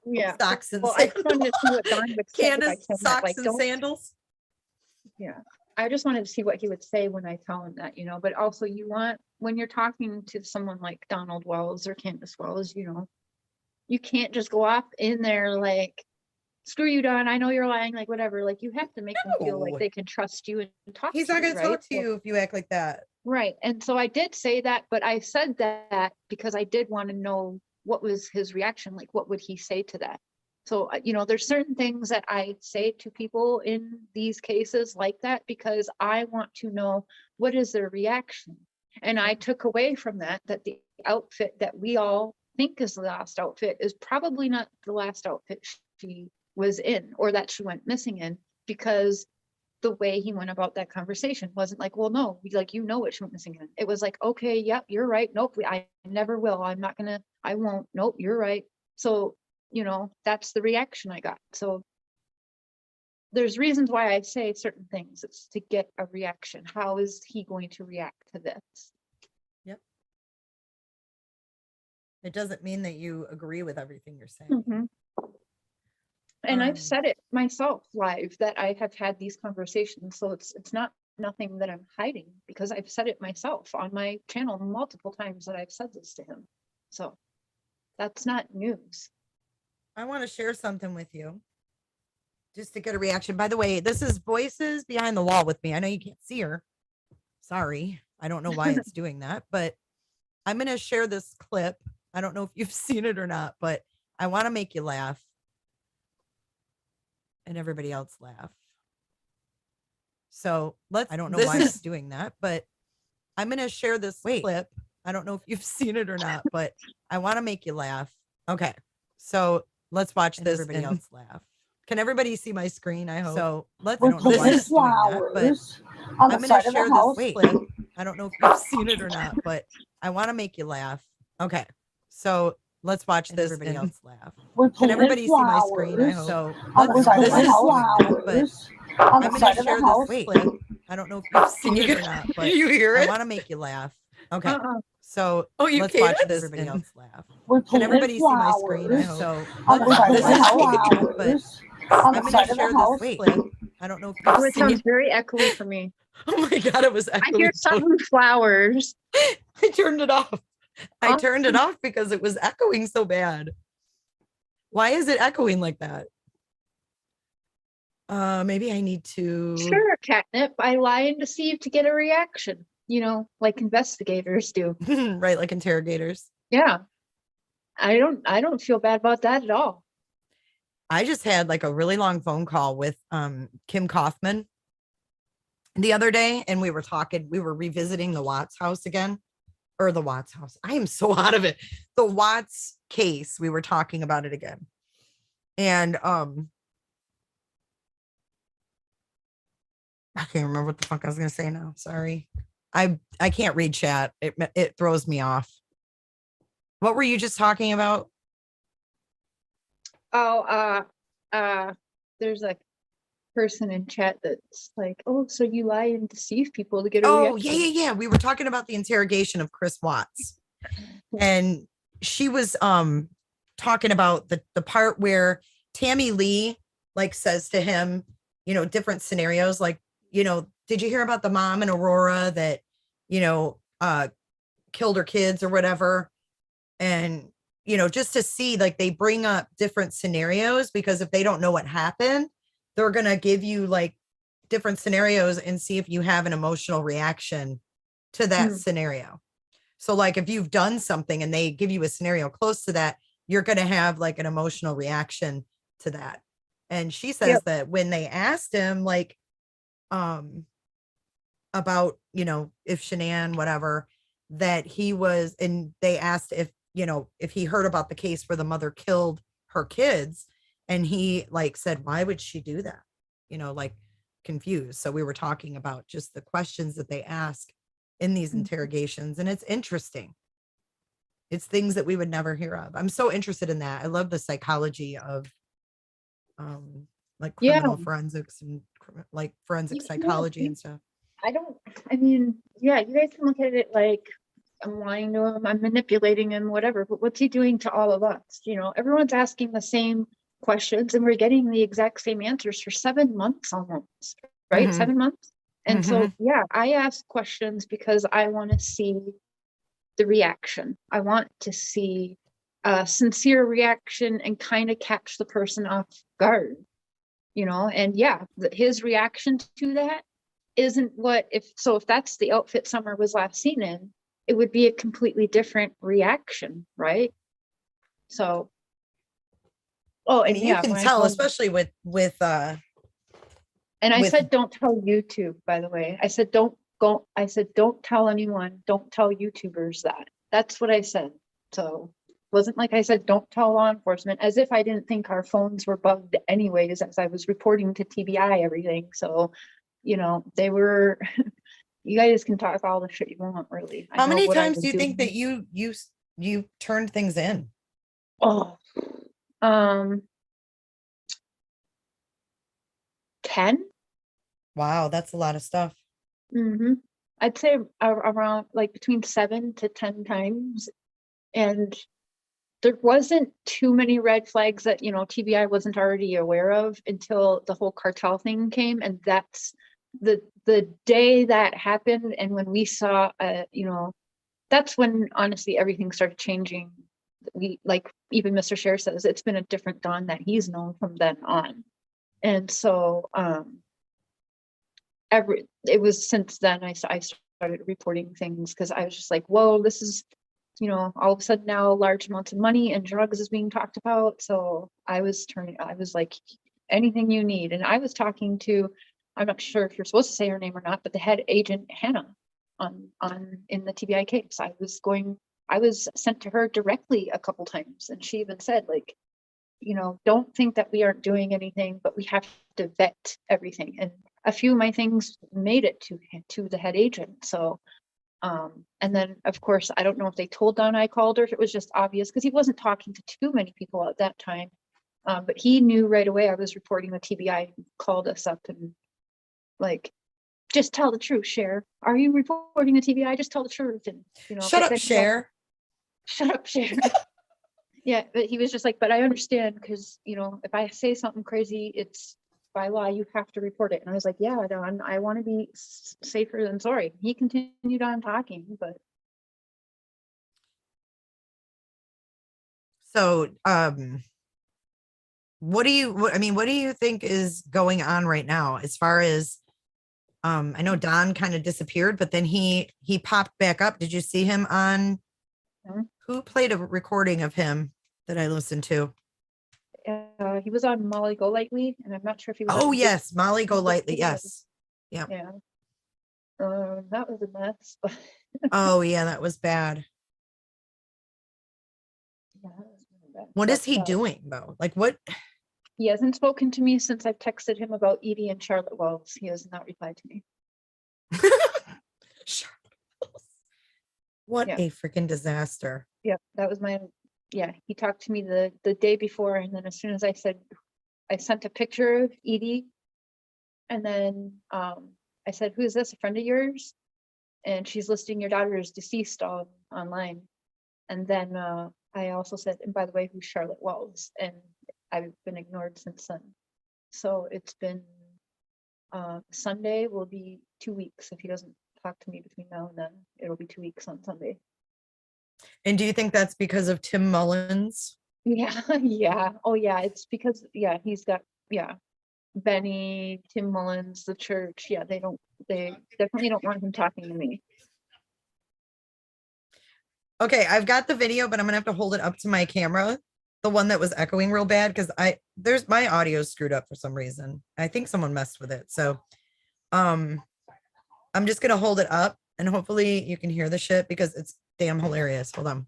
Yeah. socks and Well, I just wanted to see sandals. what Don would say if I Candace, told him that, socks like, and don't, sandals. yeah. I just wanted to see what he would say when I tell him that, but also you want, when you're talking to someone like Donald Wells or Candace Wells, you can't just go off in there like, screw you, Don, I know you're lying, like whatever. Like you have to make them feel like No. they can trust you and talk He's to not you, going to right? talk to you if you act like that. Right. And so I did say that, but I said that because I did want to know what was his reaction, like what would he say to that? So, there's certain things that I say to people in these cases like that because I want to know what is their reaction. And I took away from that the outfit that we all think is the last outfit is probably not the last outfit she was in or that she went missing in, because the way he went about that conversation wasn't like, well, no, like, what she went missing in. It was like, okay, yep, you're right. Nope, I never will. I won't. Nope, you're right. So, that's the reaction I got. So there's reasons why I say certain things. It's to get a reaction. How is he going to react to this? Yep. It doesn't mean that you agree with everything you're saying. Mm-hmm. And I've said it myself live that I have had these conversations. So it's not nothing that I'm hiding because I've said it myself on my channel multiple times that I've said this to him. So that's not news. I want to share something with you just to get a reaction. By the way, this is Voices Behind the Wall with me. I know you can't see her. Sorry. I don't know why it's doing that, but I'm going to share this clip. I don't know if you've seen it or not, but I want to make you laugh and everybody else laugh. So I don't know why it's doing that, but I'm going to share this clip. I don't know if you've seen it or not, but I want to make you laugh. Okay. So let's watch this. Everybody else laugh. Can everybody see my screen? I hope. So I don't know why it's doing that, but I'm going to share this clip. I don't know if you've seen it or not, but I want to make you laugh. Okay. So let's watch this. Everybody else laugh. Can everybody see my screen? I hope. So let's watch this. I'm going to share this clip. I don't know if you've seen it or not, but you hear it? I want to make you laugh. Okay. So let's watch this. Everybody else laugh. Can everybody see my screen? I hope. So this is I'm going to share this clip. I don't know if you've it seen sounds very echoey for me. Oh my God, it was echoey. I hear sunflowers. I turned it off. I turned it off because it was echoing so bad. Why is it echoing like that? Maybe I need to. Sure, catnip. I lie and deceive to get a reaction, like investigators do. Right, like interrogators. Yeah. I don't feel bad about that at all. I just had like a really long phone call with Kim Kaufman the other day, and we were revisiting the Watts house again. Or the Watts house. I am so out of it. The Watts case. We were talking about it again. And I can't remember what the fuck I was gonna say now. Sorry. I can't read chat. It throws me off. What were you just talking about? Oh, there's a person in chat that's like, oh, so you lie and deceive people to get a reaction. Yeah. We were talking about the interrogation of Chris Watts. And she was talking about the part where Tammy Lee like says to him, different scenarios, like, did you hear about the mom in Aurora that, killed her kids or whatever? And, just to see, like, they bring up different scenarios because if they don't know what happened, they're going to give you like different scenarios and see if you have an emotional reaction to that scenario. So like if you've done something and they give you a scenario close to that, you're going to have like an emotional reaction to that. And she says that when they asked him like, about, if Shanann, whatever, that he was, and they asked if he heard about the case where the mother killed her kids. And he like said, why would she do that? Like confused. So we were talking about just the questions that they ask in these interrogations. And it's interesting. It's things that we would never hear of. I'm so interested in that. I love the psychology of like Yeah. criminal forensics and like forensic psychology and stuff. I mean, yeah, you guys can look at it like I'm lying to him, I'm manipulating him, whatever, but what's he doing to all of us? You know, everyone's asking the same questions and we're getting the exact same answers for 7 months almost, right? Mhm. 7 months. And so, yeah, I ask questions because I want to see the reaction. I want to see a sincere reaction and kind of catch the person off guard, you know? And yeah, his reaction to that isn't what if that's the outfit Summer was last seen in, it would be a completely different reaction, right? So I and mean, you yeah, can when I tell, told especially with and I with said don't tell YouTube, by the way. I said don't tell anyone, don't tell YouTubers that. That's what I said. So it wasn't like I said don't tell law enforcement, as if I didn't think our phones were bugged anyways, as I was reporting to TBI everything. So, you know, they were you guys can talk all the shit you want, really. I how know many what I times was do you think doing. that you turned things in? Oh, 10. Wow, that's a lot of stuff. Mm-hmm. I'd say around like between 7 to 10 times. And there wasn't too many red flags that, you know, TBI wasn't already aware of until the whole cartel thing came. And that's the day that happened. And when we saw, you know, that's when honestly everything started changing. We, like even Mr. Cher says, it's been a different Dawn that he's known from then on. And so it was since then I started reporting things because I was just like, whoa, this is, you know, all of a sudden now large amounts of money and drugs is being talked about. So I was like, anything you need. And I was talking to, I'm not sure if you're supposed to say her name or not, but the head agent Hannah on in the TBI case. I was sent to her directly a couple times, and she even said, like, you know, don't think that we aren't doing anything, but we have to vet everything. And a few of my things made it to the head agent. So and then of course I don't know if they told Don I called or if it was just obvious because he wasn't talking to too many people at that time. But he knew right away I was reporting the TBI. He called us up and like, just tell the truth, Cher. Are you reporting the TBI? Just tell the truth. And you know, Shut up, Cher. Shut up, Cher. Yeah, but he was just like, but I understand because, you know, if I say something crazy, it's by law, you have to report it. And I was like, yeah, Don, I want to be safer than sorry. He continued on talking, but So, what do you think is going on right now as far as I know Don kind of disappeared, but then he popped back up. Did you see him on who played a recording of him that I listened to? he was on Molly Golightly, and I'm not sure if he was. Oh yes, Molly Golightly. Yes. Yeah. Yeah. That was a mess. But Oh yeah, that was bad. yeah, that was really bad. What But, is he doing though? Like what? he hasn't spoken to me since I've texted him about Edie and Charlotte Wells. He has not replied to me. What Yeah. a freaking disaster. Yeah, that was he talked to me the day before, and then as soon as I sent a picture of Edie, and then I said, who is this, a friend of yours? And she's listing your daughter as deceased online. And then I also said, and by the way, who's Charlotte Wells? And I've been ignored since then. So it's been Sunday will be 2 weeks. If he doesn't talk to me between now and then, it'll be 2 weeks on Sunday. And do you think that's because of Tim Mullins? Yeah, yeah. Oh yeah, it's because he's got Benny, Tim Mullins, the church. Yeah, they definitely don't want him talking to me. Okay, I've got the video, but I'm gonna have to hold it up to my camera, the one that was echoing real bad because there's my audio screwed up for some reason. I think someone messed with it. So I'm just gonna hold it up and hopefully you can hear the shit because it's damn hilarious. Hold on.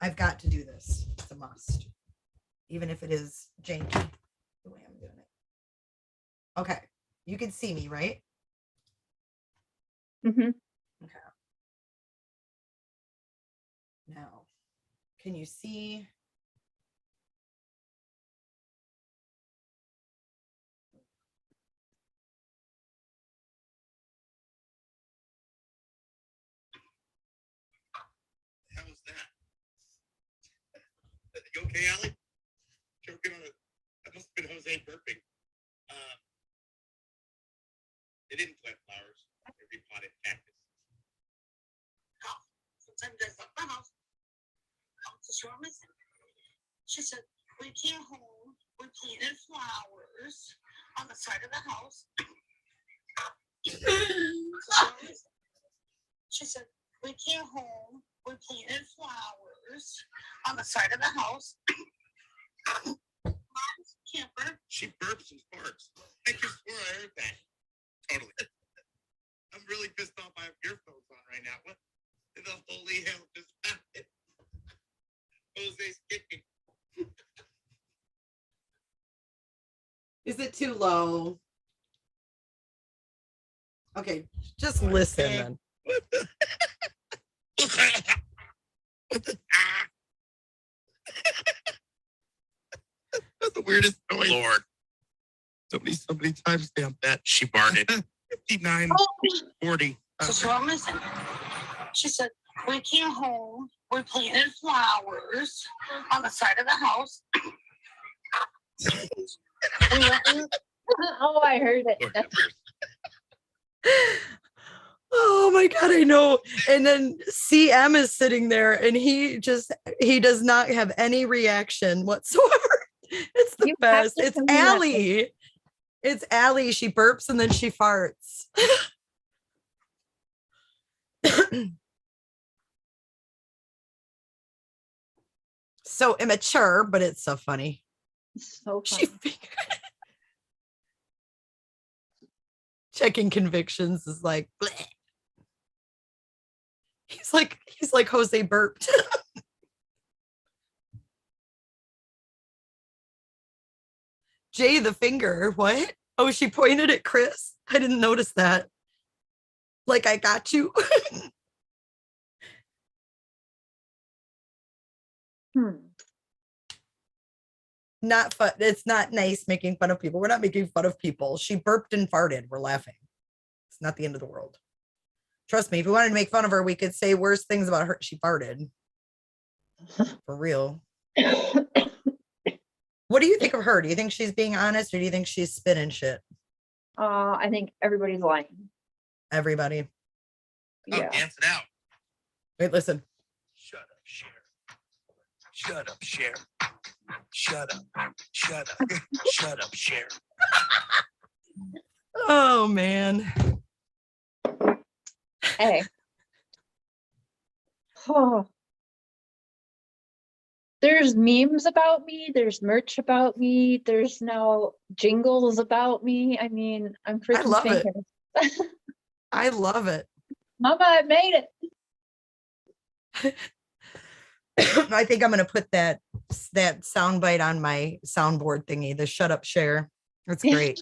I've got to do this. It's a must. Even if it is janky the way I'm doing it. Okay. You can see me, right? Mm-hmm. Okay. Now, can you see? okay, Allie? Choking on that must have been Jose burping. They didn't plant flowers. They repotted cactus. Sometimes I left the house. I was just missing. She said, we came home, we planted flowers on the side of the house. She said, we came home, we planted flowers on the side of the house. Mom's camper. She burps and farts. I can swear I heard that. Totally. I'm really pissed off. I have earphones on right now. What in the holy hell just happened? Jose's kicking. Is it too low? Okay, just listen then. What the? What the? That's the weirdest noise. Lord. Somebody timestamp that. She farted. 59:40. So I'm missing. She said, we came home, we planted flowers on the side of the house. We went in. Oh, I heard it. Lord have mercy. Oh my God, I know. And then CM is sitting there and he does not have any reaction whatsoever. It's the You have best. to It's tell me that. Allie. It's Allie. She burps and then she farts. So immature, but it's so funny. So She funny. checking convictions is like bleh. He's like Jose burped. Jay the finger. What? Oh, she pointed at Chris. I didn't notice that. Like I got you. Not fun. It's not nice making fun of people. We're not making fun of people. She burped and farted. We're laughing. It's not the end of the world. Trust me, if we wanted to make fun of her, we could say worse things about her. She farted. For real. What do you think of her? Do you think she's being honest or do you think she's spinning shit? I think everybody's lying. Everybody. Oh, Yeah. dance it out. Wait, listen. Shut up, Cher. Shut up, Cher. Shut up. Shut up. Shut up, Cher. Oh man. Hey. Oh. There's memes about me. There's merch about me. There's now jingles about me. I mean, I'm freaking love it. famous. I love it. Mama, I made it. I think I'm gonna put that soundbite on my soundboard thingy, the shut up Cher. That's great.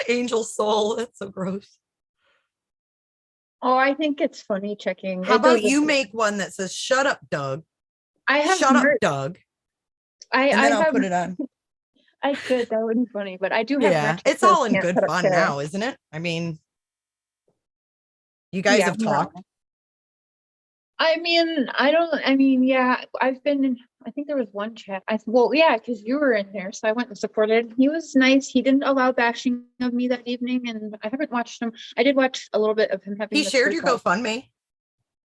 Angel soul. That's so gross. Oh, I think it's funny checking. How It about does- you make one that says shut up, Doug? I have Shut up, merch. Doug. I And then I'll have, put it on. I could, that would be funny, but I do have Yeah, merch that it's all says in "Can't good Shut Up, fun Cher." now, isn't it? I mean, you guys Yeah, have talked. no. Yeah, I've been in, I think there was one chat. Well, yeah, because you were in there, so I went and supported. He was nice. He didn't allow bashing of me that evening, and I haven't watched him. I did watch a little bit of him having He the shared free your call. GoFundMe.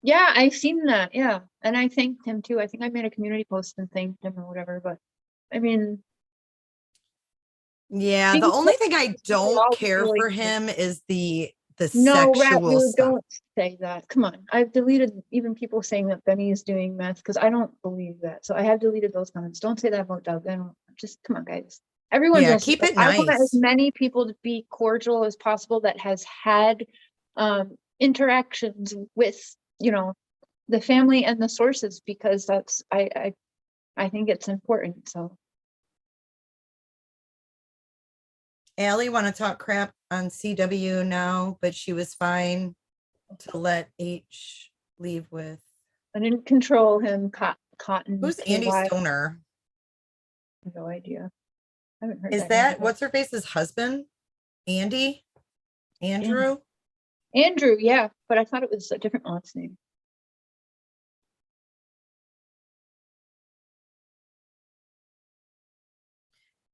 Yeah, I've seen that. Yeah, and I thanked him too. I think I made a community post and thanked him or whatever. But I mean, Yeah, Things the only like thing I this, don't all care really for good. him is the no, sexual Rat, stuff. don't say that. Come on, I've deleted even people saying that Benny is doing meth because I don't believe that. So I have deleted those comments. Don't say that about Doug. I don't. Just come on, guys. Everyone's Yeah, gonna keep say it that. I want as nice. many people to be cordial as possible that has had interactions with the family and the sources because that's I think it's important. So Allie want to talk crap on CW now, but she was fine to let H leave with. I didn't control him. Cotton. Who's Andy KY. Stoner? No idea. I haven't heard Is name that before. what's her face's husband? Andy? Andrew? Andrew, yeah, but I thought it was a different last name.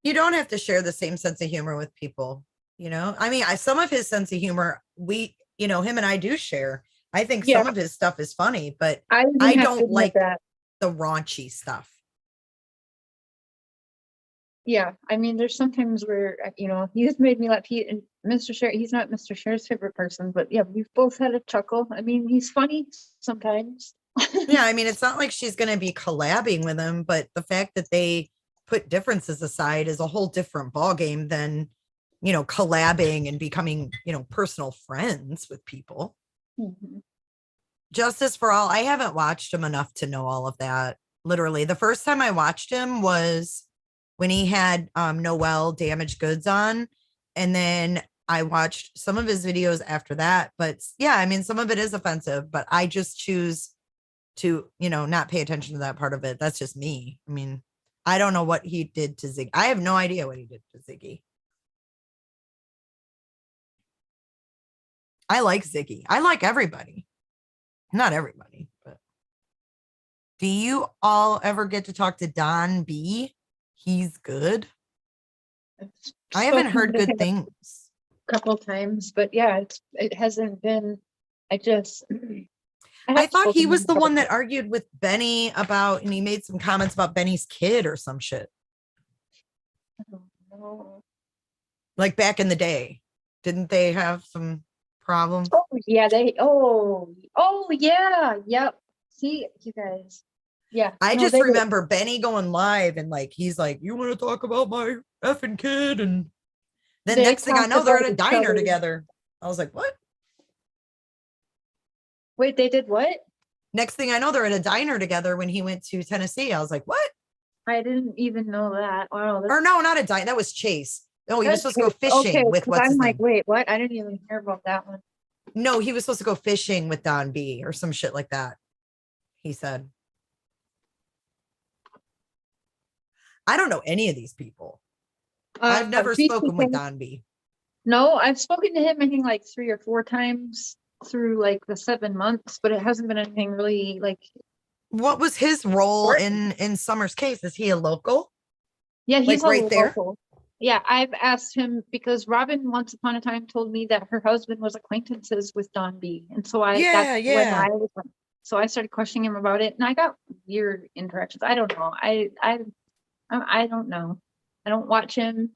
You don't have to share the same sense of humor with people, you know? I mean, some of his sense of humor, him and I do share. I think Yeah. some of his stuff is funny, but I even I have to don't admit like that. the raunchy stuff. Yeah, I mean, there's sometimes where he's made me laugh. He and Mr. Cher, he's not Mr. Cher's favorite person, but yeah, we've both had a chuckle. I mean, he's funny sometimes. Yeah, I mean, it's not like she's going to be collabing with him, but the fact that they put differences aside is a whole different ballgame than, collabing and becoming, personal friends with people. Mhm. Justice for All, I haven't watched him enough to know all of that. Literally, the first time I watched him was when he had Noel Damaged Goods on, and then I watched some of his videos after that. But yeah, I mean, some of it is offensive, but I just choose to, not pay attention to that part of it. That's just me. I mean, I don't know what he did to Ziggy. I have no idea what he did to Ziggy. I like Ziggy. I like everybody. Not everybody, but do you all ever get to talk to Don B? He's good. I haven't heard good things. A couple times, but yeah, it hasn't been. I thought he was the one that argued with Benny about, and he made some comments about Benny's kid or some shit. I don't know. Like back in the day, didn't they have some problems? Oh yeah, oh yeah, yep. See, you guys. Yeah. I just remember Benny going live and like he's like, "You want to talk about my effing kid?" And then next thing I know, they're at a diner together. I was like, "What?" Wait, they did what? Next thing I know, they're at a diner together when he went to Tennessee. I was like, "What?" I didn't even know that. Wow. Or no, not a diner. That was Chase. No, he was supposed to go fishing with what's his name. Wait, what? I didn't even hear about that one. No, he was supposed to go fishing with Don B or some shit like that. He said. I don't know any of these people. I've never spoken with Don B. No, I've spoken to him, I think, like 3 or 4 times through like the 7 months, but it hasn't been anything really like. What was his role in Summer's case? Is he a local? Yeah, he's like right there. Local. Yeah, I've asked him because Robin once upon a time told me that her husband was acquaintances with Don B, and so so I started questioning him about it, and I got weird interactions. I don't know. I don't know. I don't watch him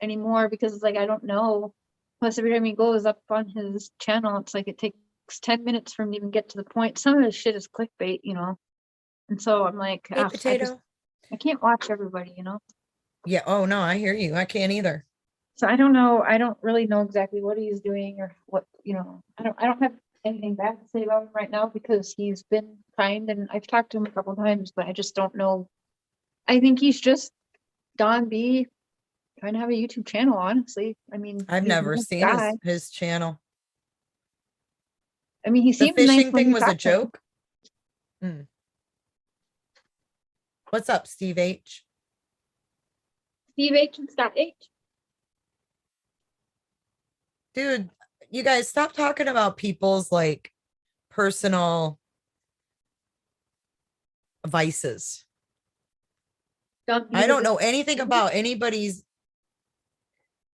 anymore because it's like I don't know. Plus, every time he goes up on his channel, it's like it takes 10 minutes for him to even get to the point. Some of his shit is clickbait, and so I'm like, hey, potato. I can't watch everybody, Yeah. Oh no, I hear you. I can't either. So I don't know. I don't really know exactly what he's doing or what, I don't have anything bad to say about him right now because he's been kind and I've talked to him a couple times, but I just don't know. I think he's just Don B trying to have a YouTube channel, honestly. I mean, I've never seen his channel. I mean, he seemed the fishing nice thing was a joke. What's up, Steve H? Steve H and Scott H. Dude, you guys stop talking about people's like personal vices. I don't know anything about anybody's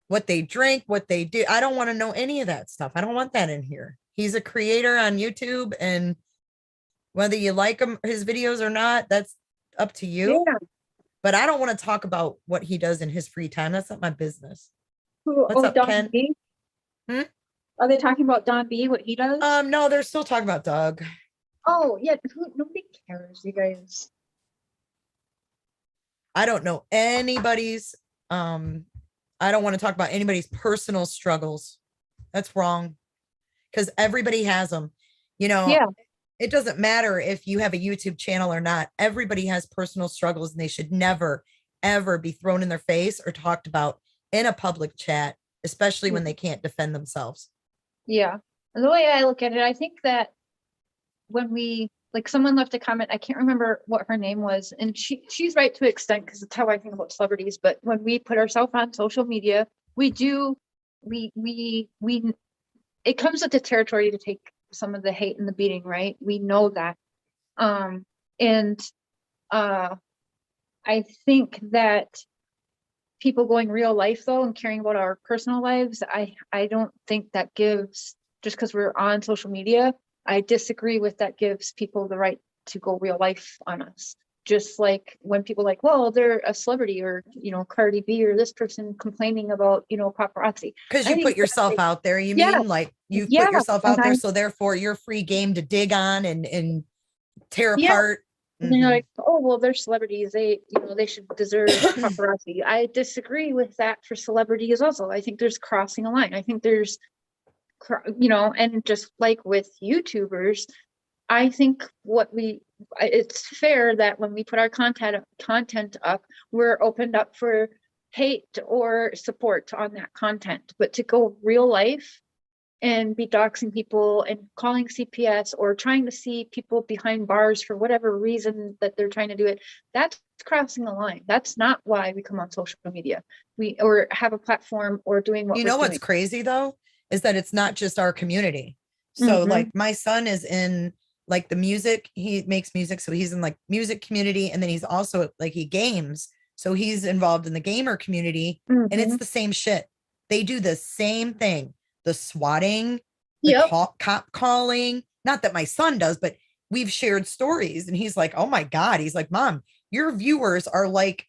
what they drink, what they do. I don't want to know any of that stuff. I don't want that in here. He's a creator on YouTube, and whether you like him, his videos or not, that's up to you. Yeah. But I don't want to talk about what he does in his free time. That's not my business. What's up, Don Ken? B? Are they talking about Don B, what he does? No, they're still talking about Doug. Oh, yeah. Nobody cares, you guys. I don't know anybody's, I don't want to talk about anybody's personal struggles. That's wrong. Because everybody has them. Yeah. It doesn't matter if you have a YouTube channel or not. Everybody has personal struggles and they should never, ever be thrown in their face or talked about in a public chat, especially when they can't defend themselves. Yeah. And the way I look at it, I think that when someone left a comment, I can't remember what her name was, and she's right to an extent because it's how I think about celebrities. But when we put ourselves on social media, we it comes with the territory to take some of the hate and the beating, right? We know that. And I think that people going real life though and caring about our personal lives, I don't think that gives, just because we're on social media, I disagree with that gives people the right to go real life on us. Just like when people like, well, they're a celebrity, or, you know, Cardi B or this person complaining about, you know, paparazzi. Because I you think put yourself out there, you yeah, mean, like you've yeah. put yourself And out there, so therefore you're free game to dig on and tear yeah. apart. And then you're Mhm. like, oh, well, they're celebrities. They, you know, they should deserve paparazzi. I disagree with that for celebrities also. I think there's crossing a line. I think there's, you know, and just like with YouTubers, I think it's fair that when we put our content up, we're opened up for hate or support on that content. But to go real life and be doxing people and calling CPS or trying to see people behind bars for whatever reason that they're trying to do it, that's crossing the line. That's not why we come on social media. Or have a platform or doing what You we're know what's doing. crazy though, is that it's not just our community. So Mhm. like my son is in like the music, he makes music. So he's in like music community. And then he's also like, he games. So he's involved in the gamer community, and it's Mhm. the same shit. They do the same thing. The swatting, the Yep. cop calling, not that my son does, but we've shared stories. And he's like, oh my God. He's like, Mom, your viewers are like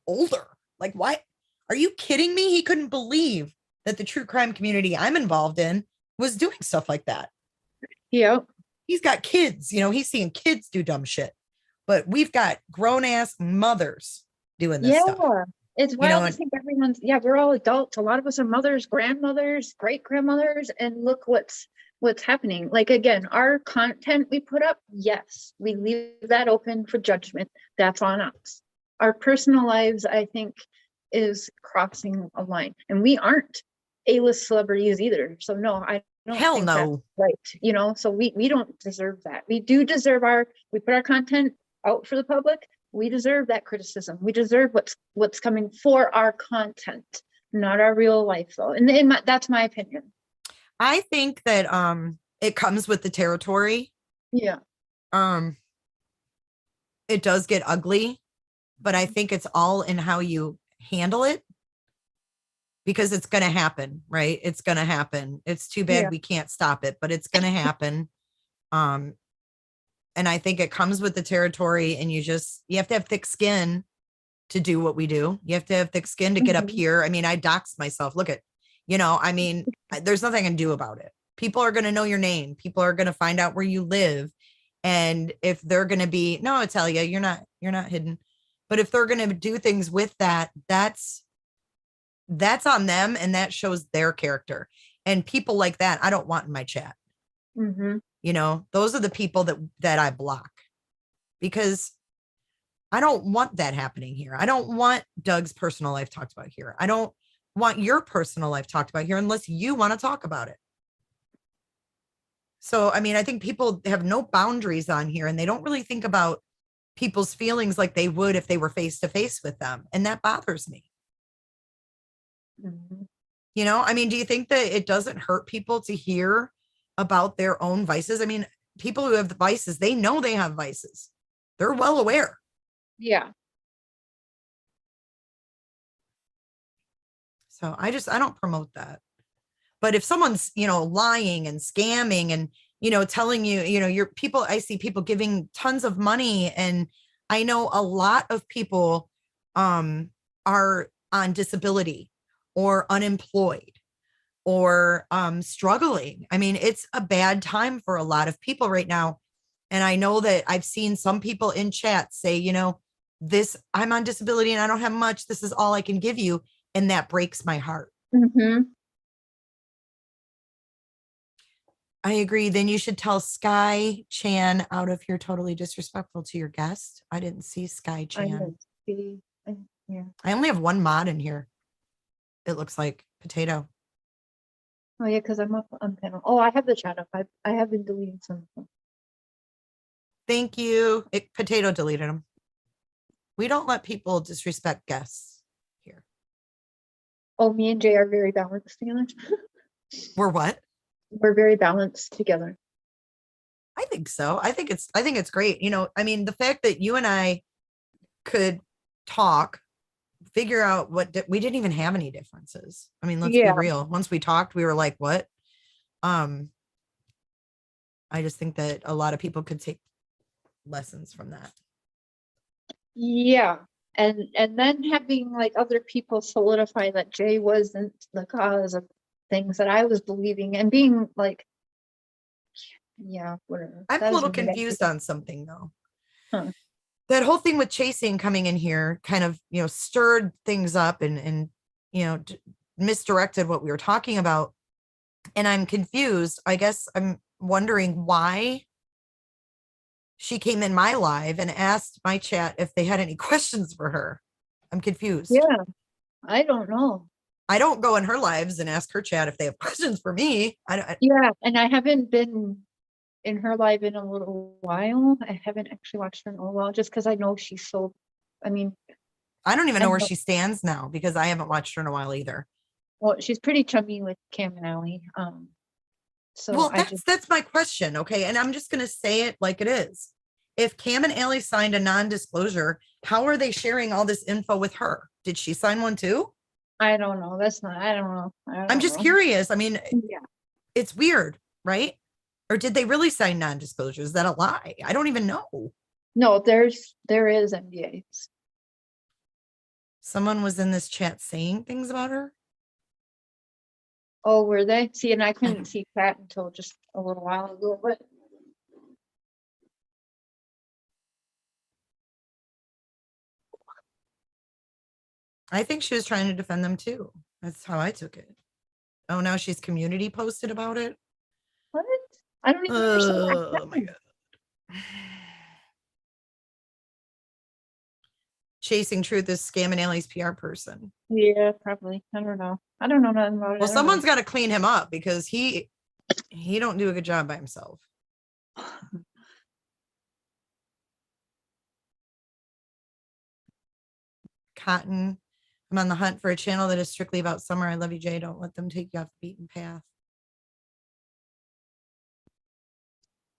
older. Like, why? Are you kidding me? He couldn't believe that the true crime community I'm involved in was doing stuff like that. Yep. He's got kids, you know, he's seeing kids do dumb shit, but we've got grown ass mothers doing this Yeah. stuff. It's You know, wild to and think everyone's, yeah, we're all adults. A lot of us are mothers, grandmothers, great grandmothers, and look what's happening. Like, again, our content we put up, yes, we leave that open for judgment. That's on us. Our personal lives, I think, is crossing a line, and we aren't A-list celebrities either. So no, I don't hell think that's no. right. You know, so we don't deserve that. We do deserve we put our content out for the public. We deserve that criticism. We deserve what's coming for our content, not our real life though. And that's my opinion. I think that it comes with the territory. Yeah. Um it does get ugly, but I think it's all in how you handle it, because it's going to happen, right? It's going to happen. It's too bad Yeah. we can't stop it, but it's going to happen. Um and I think it comes with the territory, and you have to have thick skin to do what we do. You have to have thick skin to get up Mhm. here. I mean, I doxed myself. Look at, you know, I mean, there's nothing I can do about it. People are going to know your name. People are going to find out where you live. And if they're going to be, no, I tell you, you're not hidden. But if they're going to do things with that, that's on them, and that shows their character. And people like that, I don't want in my chat. Mhm. You know, those are the people that I block, because I don't want that happening here. I don't want Doug's personal life talked about here. I don't want your personal life talked about here unless you want to talk about it. So, I mean, I think people have no boundaries on here, and they don't really think about people's feelings like they would if they were face to face with them. And that bothers me. Mhm. You know, I mean, do you think that it doesn't hurt people to hear about their own vices? I mean, people who have the vices, they know they have vices. They're well aware. Yeah. So I don't promote that. But if someone's, you know, lying and scamming and, you know, telling you, you know, I see people giving tons of money. And I know a lot of people are on disability or unemployed or struggling. I mean, it's a bad time for a lot of people right now. And I know that I've seen some people in chat say, you know, I'm on disability and I don't have much. This is all I can give you. And that breaks my heart. Mhm. I agree. Then you should tell Sky Chan out of here totally disrespectful to your guest. I didn't see Sky I Chan. know. See, yeah. I only have one mod in here. It looks like Potato. Oh yeah, because I'm up on panel. Oh, I have the chat up. I have been deleting some of them. Thank you. Potato deleted them. We don't let people disrespect guests here. Oh, me and Jay are very balanced together. We're what? we're very balanced together. I think so. I think it's great. You know, I mean, the fact that you and I could talk, figure out we didn't even have any differences. I mean, let's be Yeah. real. Once we talked, we were like, what? I just think that a lot of people could take lessons from that. Yeah. And then having like other people solidify that Jay wasn't the cause of things that I was believing, and being like, yeah, whatever. I'm That a was little negative. confused on something though. Huh. That whole thing with chasing coming in here kind of, you know, stirred things up and you know, misdirected what we were talking about. And I'm confused. I guess I'm wondering why she came in my live and asked my chat if they had any questions for her. I'm confused. Yeah, I don't know. I don't go in her lives and ask her chat if they have questions for me. Yeah, and I haven't been in her live in a little while. I haven't actually watched her in a while, just because I know she's so, I mean, I don't even know I where know. she stands now because I haven't watched her in a while either. well, she's pretty chummy with Cam and Allie. So Well, I just, that's my question. Okay. And I'm just going to say it like it is. If Cam and Allie signed a non-disclosure, how are they sharing all this info with her? Did she sign one too? I don't know. That's not, I don't know. I'm just curious. I mean, Yeah. it's weird, right? Or did they really sign non-disclosure? Is that a lie? I don't even know. No, there is NDAs. Someone was in this chat saying things about her. Oh, were they? See, and I couldn't see that until just a little while ago, but I think she was trying to defend them too. That's how I took it. Oh, now she's community posted about it. what? I don't even understand what Oh my God. Chasing Truth is scamming Allie's PR person. Yeah, probably. I don't know. I don't know nothing about it. Well, I don't someone's got to clean him up because he don't do a good job by himself. Cotton. I'm on the hunt for a channel that is strictly about summer. I love you, Jay. Don't let them take you off the beaten path.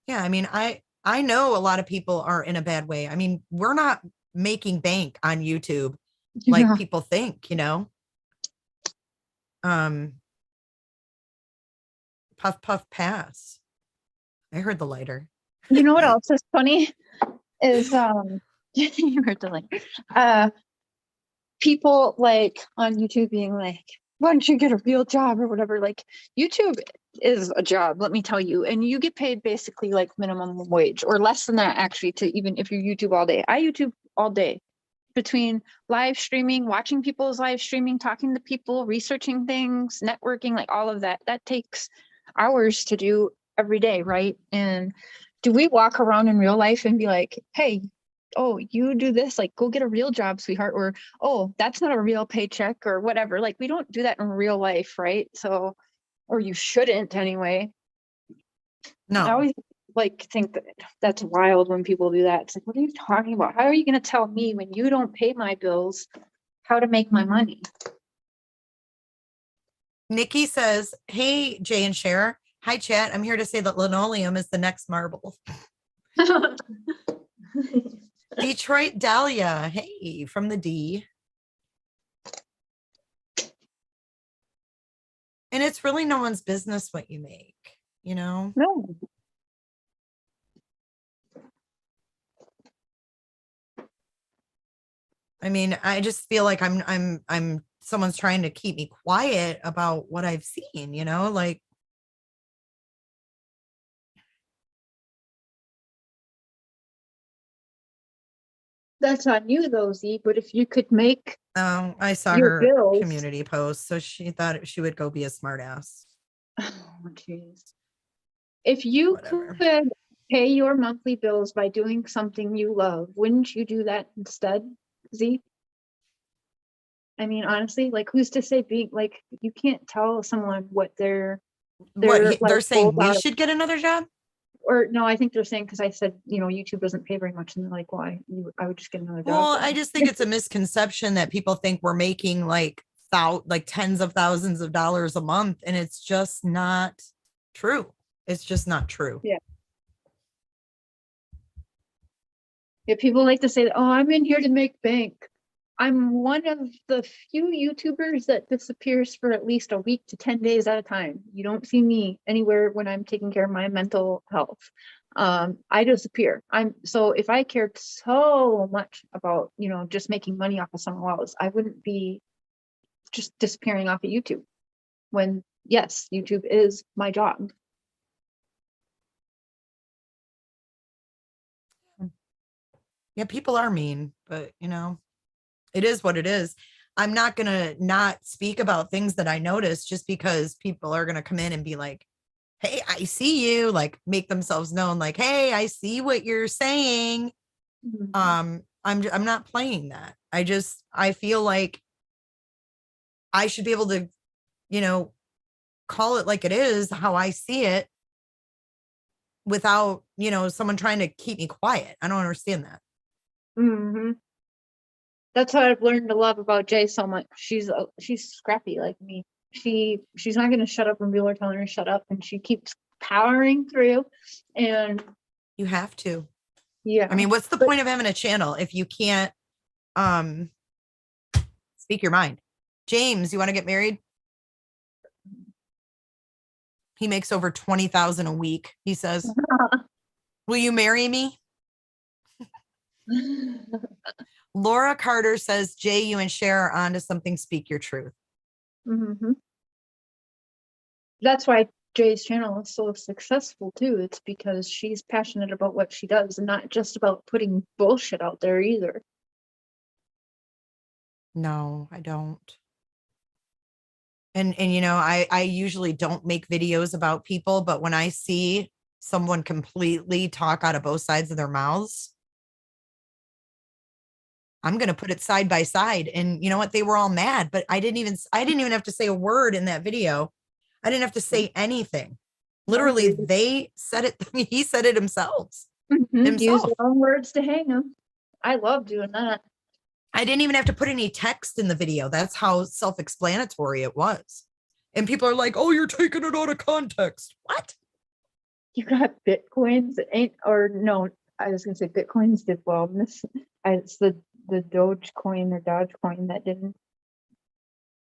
Yeah, I mean, I know a lot of people are in a bad way. I mean, we're not making bank on YouTube like Yeah. people think, you know. Puff puff pass. I heard the lighter. You know what else is funny is you heard the like people like on YouTube being like, why don't you get a real job or whatever? Like YouTube is a job, let me tell you, and you get paid basically like minimum wage or less than that actually, to even if you YouTube all day. I YouTube all day, between live streaming, watching people's live streaming, talking to people, researching things, networking, like all of that. That takes hours to do every day, right? And do we walk around in real life and be like, hey, oh, you do this, like go get a real job, sweetheart, or oh, that's not a real paycheck or whatever? Like we don't do that in real life, right? So, or you shouldn't anyway. No. I always like think that that's wild when people do that. It's like, what are you talking about? How are you going to tell me when you don't pay my bills how to make my money? Nikki says, hey, Jay and Cher. Hi, chat. I'm here to say that linoleum is the next marble. Detroit Dahlia. Hey, from the D. And it's really no one's business what you make, you know? No. I mean, I just feel like I'm someone's trying to keep me quiet about what I've seen, you know, like That's on you though, Z, but if you could make I saw your her bills. community post, so she thought she would go be a smart ass. Oh, jeez. If you Whatever. could pay your monthly bills by doing something you love, wouldn't you do that instead, Z? I mean, honestly, like who's to say being like you can't tell someone what they're What they're like, saying goals we are. should get another job? Or no, I think they're saying, because I said, you know, YouTube doesn't pay very much, and they're like, why? I would just get another job. Well, I just think it's a misconception that people think we're making like tens of thousands of dollars a month, and it's just not true. It's just not true. Yeah. Yeah, people like to say, oh, I'm in here to make bank. I'm one of the few YouTubers that disappears for at least a week to 10 days at a time. You don't see me anywhere when I'm taking care of my mental health. I disappear. So if I cared so much about, just making money off of someone else, I wouldn't be just disappearing off of YouTube when, yes, YouTube is my job. Yeah, people are mean, but it is what it is. I'm not going to not speak about things that I notice just because people are going to come in and be like, hey, I see you, like make themselves known, like, hey, I see what you're saying. Mhm. I'm not playing that. I feel like I should be able to, call it like it is, how I see it, without, someone trying to keep me quiet. I don't understand that. Mm-hmm. That's what I've learned to love about Jay so much. She's scrappy like me. She's not going to shut up when people are telling her to shut up, and she keeps powering through. And You have to. yeah, I mean, what's the point of having a channel if you can't speak your mind? James, you want to get married? He makes over 20,000 a week. He says, will you marry me? Laura Carter says, Jay, you and Cher are onto something. Speak your truth. Mm-hmm. That's why Jay's channel is so successful too. It's because she's passionate about what she does and not just about putting bullshit out there either. No, I don't. And I usually don't make videos about people, but when I see someone completely talk out of both sides of their mouths, I'm going to put it side by side. And you know what? They were all mad, but I didn't even have to say a word in that video. I didn't have to say anything. Literally, they said it. He said it himself. Use your own words to hang them. I love doing that. I didn't even have to put any text in the video. That's how self-explanatory it was. And people are like, oh, you're taking it out of context. What? You got Bitcoins that ain't, or no, I was gonna say Bitcoins did well. It's the Dogecoin or Dogecoin that didn't.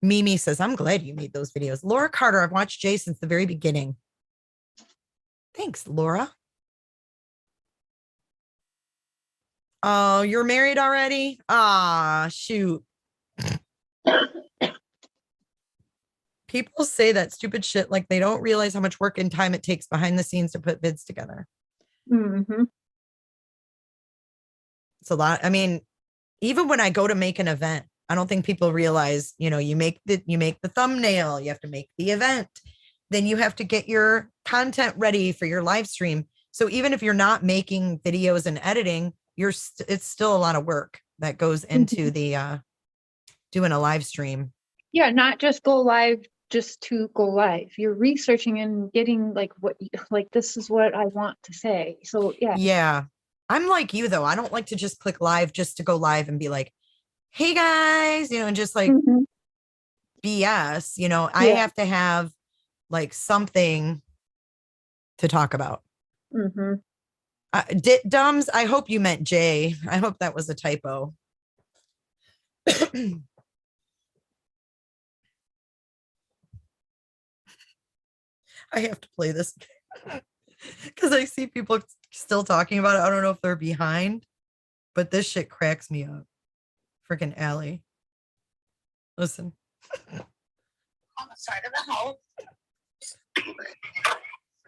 Mimi says, I'm glad you made those videos. Laura Carter, I've watched Jay since the very beginning. Thanks, Laura. Oh, you're married already? Ah, shoot. People say that stupid shit like they don't realize how much work and time it takes behind the scenes to put vids together. Mm-hmm. It's a lot. I mean, even when I go to make an event, I don't think people realize, you make the thumbnail, you have to make the event, then you have to get your content ready for your live stream. So even if you're not making videos and editing, it's still a lot of work that goes into the doing a live stream. Yeah, not just go live just to go live. You're researching and getting this is what I want to say. So yeah. Yeah. I'm like you though. I don't like to just click live just to go live and be like, hey guys, and just like BS, I have to have like something to talk about. Mm-hmm. Dums, I hope you meant Jay. I hope that was a typo. I have to play this because I see people still talking about it. I don't know if they're behind, but this shit cracks me up. Freaking Allie. Listen. On the side of the house. What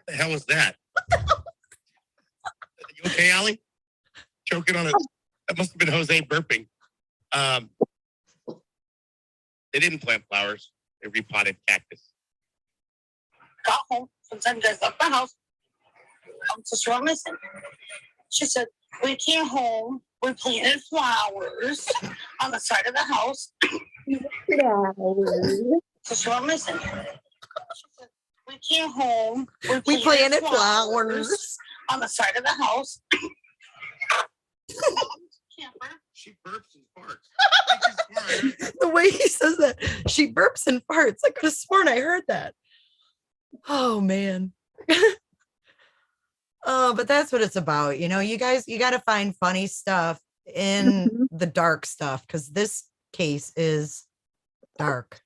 the hell was that? You okay, Allie? Choking on it. That must have been Jose burping. They didn't plant flowers. They repotted cactus. Got home. Sometimes I left the house. I'm just missing. She said, we came home. We planted flowers on the side of the house. Just missing. She said, we came home. We planted flowers on the side of the house. She burps and farts. The way he says that, she burps and farts. I could have sworn I heard that. Oh man. Oh, but that's what it's about. You know, you guys, you got to find funny stuff in Mhm. the dark stuff because this case is dark,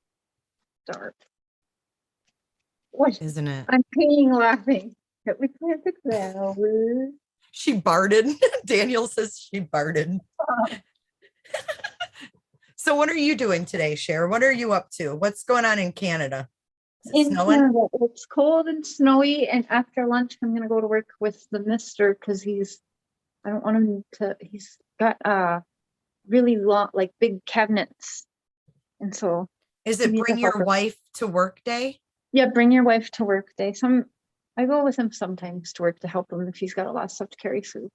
Dark. What? isn't it? I'm peeing laughing. That we planted flowers. She barded. Daniel says she barded. So what are you doing today, Cher? What are you up to? What's going on in Canada? Is it In snowing? Canada, it's cold and snowy, and after lunch, I'm gonna go to work with the mister because I don't want him to, he's got really long, like big cabinets. And so, Is he it needs a bring your helper. wife to work day? Yeah, bring your wife to work day. I go with him sometimes to work to help him if he's got a lot of stuff to carry through.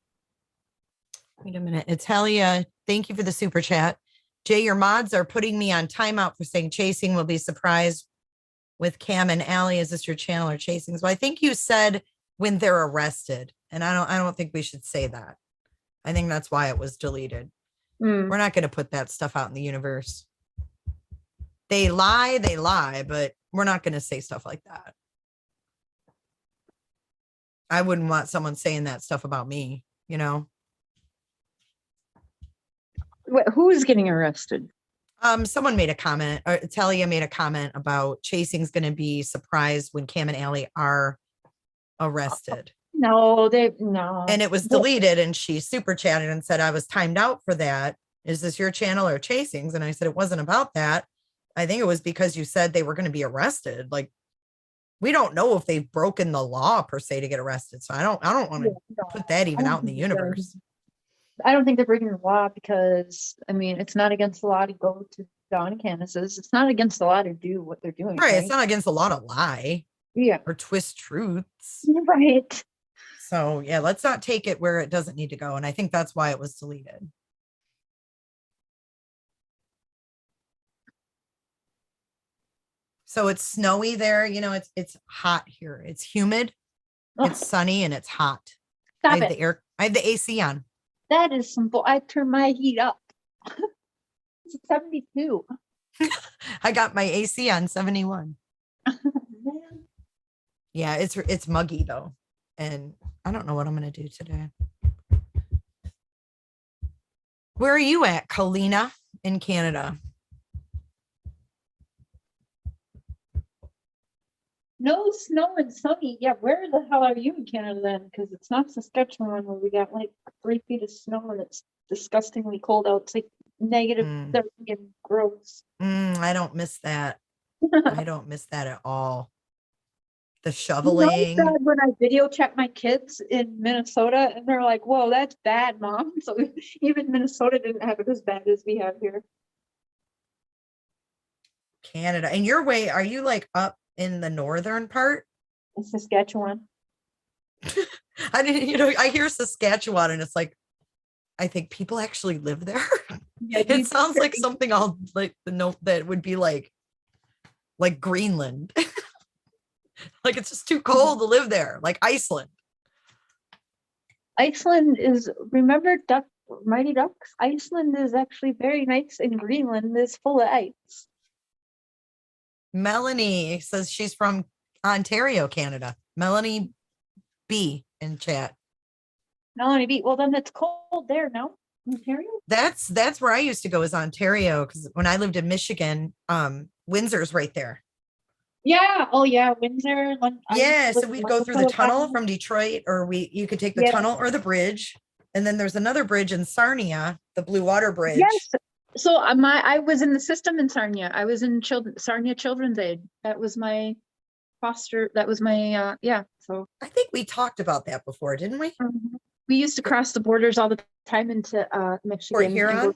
Wait a minute. Italia, thank you for the super chat. Jay, your mods are putting me on timeout for saying chasing will be surprised with Cam and Allie. Is this your channel or chasing? So I think you said when they're arrested. And I don't think we should say that. I think that's why it was deleted. Mm. We're not going to put that stuff out in the universe. They lie, but we're not going to say stuff like that. I wouldn't want someone saying that stuff about me, you know? Who's getting arrested? Someone made a comment, or Talia made a comment about chasing's going to be surprised when Cam and Allie are arrested. No, no. And it was deleted, and she super chatted and said, I was timed out for that. Is this your channel or chasing's? And I said, it wasn't about that. I think it was because you said they were going to be arrested. Like, we don't know if they've broken the law per se to get arrested. So I don't want to put that even out in the universe. I don't think they're breaking the law because, I mean, it's not against the law to go to Don Candace's. It's not against the law to do what they're doing. Right. It's not against the law to lie. Yeah. Or twist truths. Right. So yeah, let's not take it where it doesn't need to go. And I think that's why it was deleted. So it's snowy there. You know, it's hot here. It's humid. It's sunny and it's hot. Stop I have it. I have the AC on. That is some I turned my heat up. It's 72. I got my AC on 71. Man. Yeah, it's muggy though. And I don't know what I'm gonna do today. Where are you at, Kalina, in Canada? No snow and sunny. Yeah, where the hell are you in Canada then? Because it's not Saskatchewan where we got like 3 feet of snow and it's disgustingly cold out. It's like negative 30 and gross. I don't miss that. I don't miss that at all. The shoveling. You know, when I video chat my kids in Minnesota and they're like, whoa, that's bad, Mom. So even Minnesota didn't have it as bad as we have here. Canada. And your way, are you like up in the northern part? In Saskatchewan. I didn't, you know, I hear Saskatchewan and it's like, I think people actually live there. Yeah, It sounds like something I'll like the note that would be like Greenland. Like it's just too cold to live there, like Iceland. Iceland is, remember Mighty Ducks? Iceland is actually very nice and Greenland is full of ice. Melanie says she's from Ontario, Canada. Melanie B in chat. Melanie B. Well, then it's cold there, no? Ontario? That's where I used to go, is Ontario, because when I lived in Michigan, Windsor's right there. Yeah. Oh yeah, Windsor. Yeah, so we'd go through the tunnel from Detroit, or you could take the tunnel or the bridge. And then there's another bridge in Sarnia, the Blue Water Bridge. Yes. So I was in the system in Sarnia. I was in Sarnia Children's Aid. That was my foster. That was my So I think we talked about that before, didn't we? We used to cross the borders all the time into Michigan. Port Huron?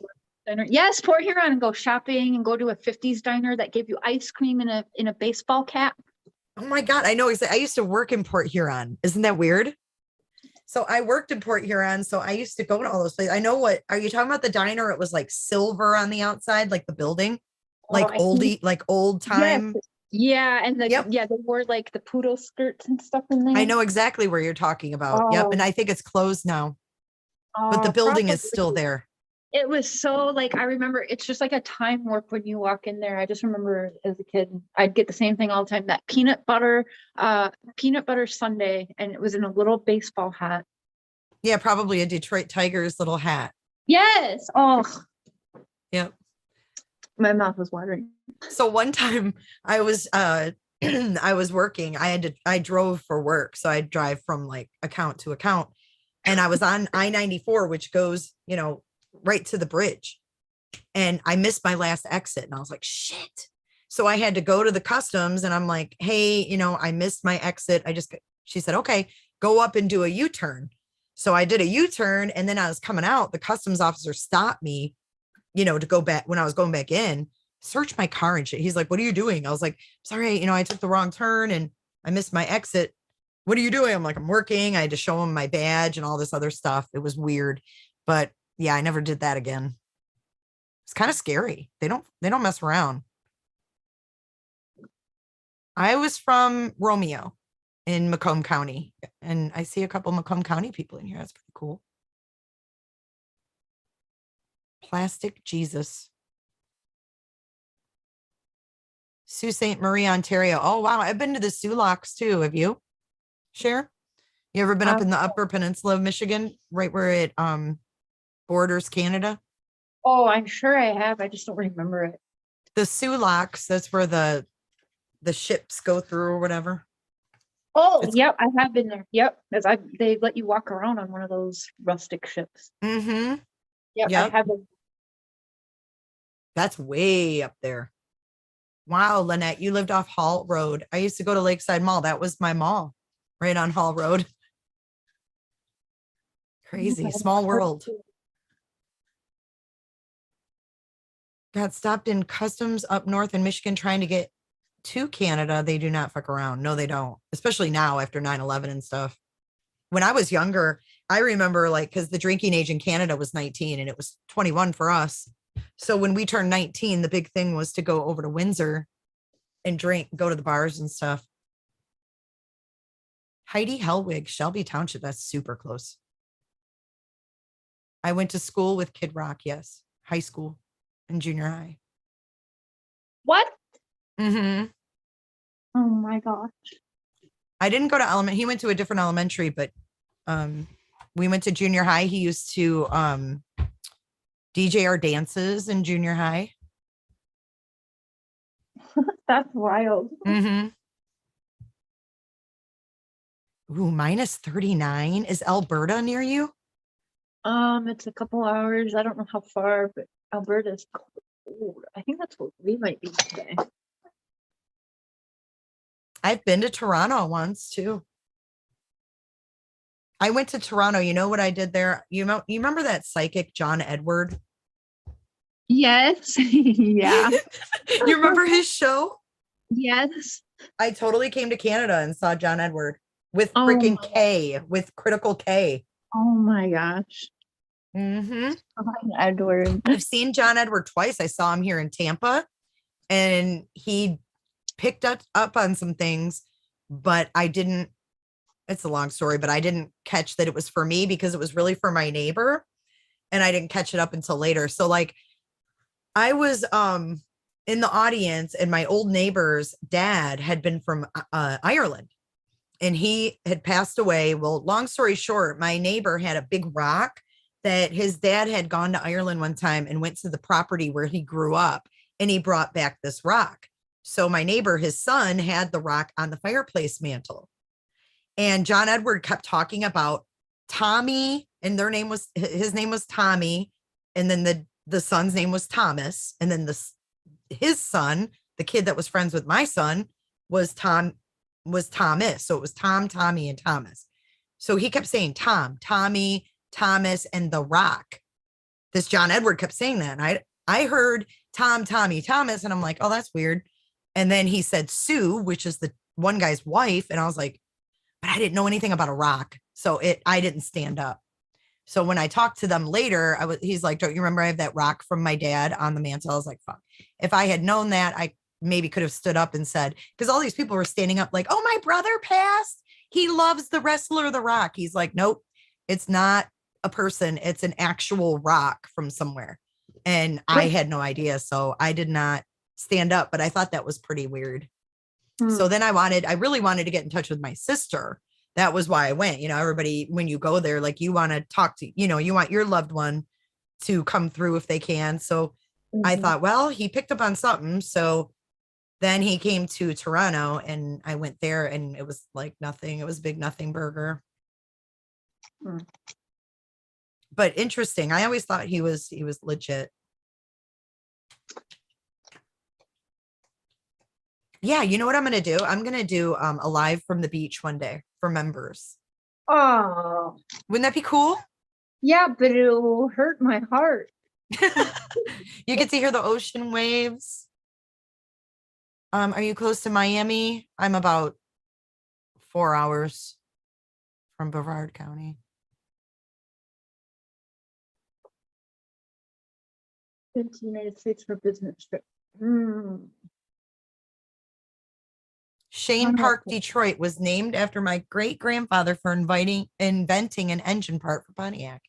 Yes, Port Huron, and go shopping and go to a 50s diner that gave you ice cream in a baseball cap. Oh my God, I know. I used to work in Port Huron. Isn't that weird? So I worked in Port Huron. So I used to go to all those places. I know what, are you talking about the diner? It was like silver on the outside, like the building, like old time. Yes. Yeah, and they wore like the poodle skirts and stuff in there. I know exactly where you're talking about. Yep. And I think it's closed now, but the building is still there. It was so like, I remember it's just like a time warp when you walk in there. I just remember as a kid, I'd get the same thing all the time, that peanut butter sundae, and it was in a little baseball hat. Yeah, probably a Detroit Tigers little hat. Yes. Oh, Yep. my mouth was watering. So one time I was I was working. I drove for work. So I drive from like account to account. And I was on I-94, which goes, right to the bridge. And I missed my last exit. And I was like, shit. So I had to go to the customs and I'm like, hey, I missed my exit. She said, okay, go up and do a U-turn. So I did a U-turn, and then I was coming out. The customs officer stopped me, to go back when I was going back in, search my car and shit. He's like, what are you doing? I was like, sorry, I took the wrong turn and I missed my exit. What are you doing? I'm like, I'm working. I had to show him my badge and all this other stuff. It was weird, but yeah, I never did that again. It's kind of scary. They don't mess around. I was from Romeo in Macomb County, and I see a couple Macomb County people in here. That's pretty cool. Plastic Jesus. Sault Ste. Marie, Ontario. Oh, wow. I've been to the Sioux Locks too. Have you, Cher? You ever been up in the Upper Peninsula of Michigan, right where it borders Canada? Oh, I'm sure I have. I just don't remember it. The Sioux Locks, that's where the ships go through or whatever. Oh, yep, I have been there. Yep, because they let you walk around on one of those rustic ships. Mm-hmm. Yep, Yep. I have been. That's way up there. Wow, Lynette, you lived off Hall Road. I used to go to Lakeside Mall. That was my mall, right on Hall Road. Crazy, small world. Got stopped in customs up north in Michigan trying to get to Canada. They do not fuck around. No, they don't. Especially now after 9/11 and stuff. When I was younger, I remember because the drinking age in Canada was 19 and it was 21 for us. So when we turned 19, the big thing was to go over to Windsor and drink, go to the bars and stuff. Heidi Hellwig, Shelby Township. That's super close. I went to school with Kid Rock. Yes. High school and junior high. What? Mm-hmm. Oh my gosh. I didn't go to he went to a different elementary, but we went to junior high. He used to DJ our dances in junior high. That's wild. Mm-hmm. Ooh, -39. Is Alberta near you? It's a couple hours. I don't know how far, but Alberta's cold. I think that's what we might be today. I've been to Toronto once too. I went to Toronto. You know what I did there? You remember that psychic John Edward? Yes. Yeah. You remember his show? Yes. I totally came to Canada and saw John Edward with Oh freaking my K, with Critical K. Oh my gosh. Mm-hmm. Edward. I've seen John Edward twice. I saw him here in Tampa, and he picked up on some things, but I didn't. It's a long story, but I didn't catch that it was for me because it was really for my neighbor, and I didn't catch it up until later. So I was in the audience, and my old neighbor's dad had been from Ireland, and he had passed away. Well, long story short, my neighbor had a big rock that his dad had gone to Ireland one time and went to the property where he grew up, and he brought back this rock. So my neighbor, his son, had the rock on the fireplace mantle. And John Edward kept talking about Tommy, and his name was Tommy. And then the son's name was Thomas. And then his son, the kid that was friends with my son, was Thomas. So it was Tom, Tommy, and Thomas. So he kept saying Tom, Tommy, Thomas, and the rock. This John Edward kept saying that. And I heard Tom, Tommy, Thomas, and I'm like, oh, that's weird. And then he said Sue, which is the one guy's wife. And I was like, but I didn't know anything about a rock. So I didn't stand up. So when I talked to them later, he's like, don't you remember I have that rock from my dad on the mantle? I was like, fuck. If I had known that, I maybe could have stood up and said, because all these people were standing up like, oh, my brother passed. He loves the wrestler, The Rock. He's like, nope, it's not a person. It's an actual rock from somewhere. And I had no idea. So I did not stand up, but I thought that was pretty weird. So then I really wanted to get in touch with my sister. That was why I went. Everybody, when you go there, like you want to talk to, you want your loved one to come through if they can. So I thought, well, he picked up on something. So then he came to Toronto and I went there and it was like nothing. It was big nothing burger. But interesting. I always thought he was legit. Yeah, you know what I'm gonna do? I'm gonna do a live from the beach one day for members. Oh, Wouldn't that be cool? yeah, but it'll hurt my heart. You get to hear the ocean waves. Are you close to Miami? I'm about 4 hours from Brevard County. Been to the United States for business trip. Shane Park, Detroit was named after my great grandfather for inventing an engine part for Pontiac.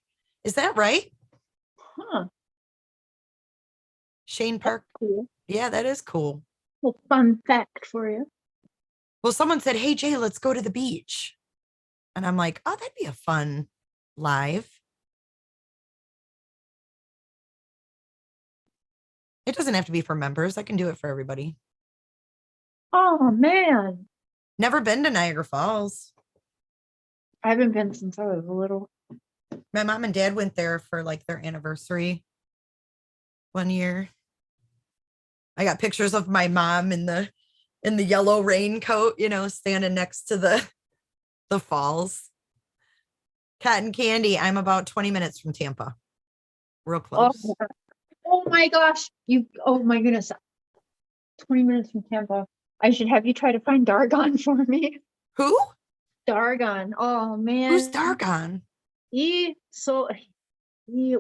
Is that right? Huh. Shane Park. Cool. Yeah, that is cool. Well, fun fact for you. Well, someone said, "Hey Jay, let's go to the beach." And I'm like, "Oh, that'd be a fun live." It doesn't have to be for members. I can do it for everybody. Oh man. Never been to Niagara Falls. I haven't been since I was little. My mom and dad went there for like their anniversary one year. I got pictures of my mom in the yellow raincoat, standing next to the falls. Cotton Candy, I'm about 20 minutes from Tampa. Real close. Oh my gosh. Oh my goodness. 20 minutes from Tampa. I should have you try to find Dargon for me. Who? Dargon. Oh man. Who's Dargon? He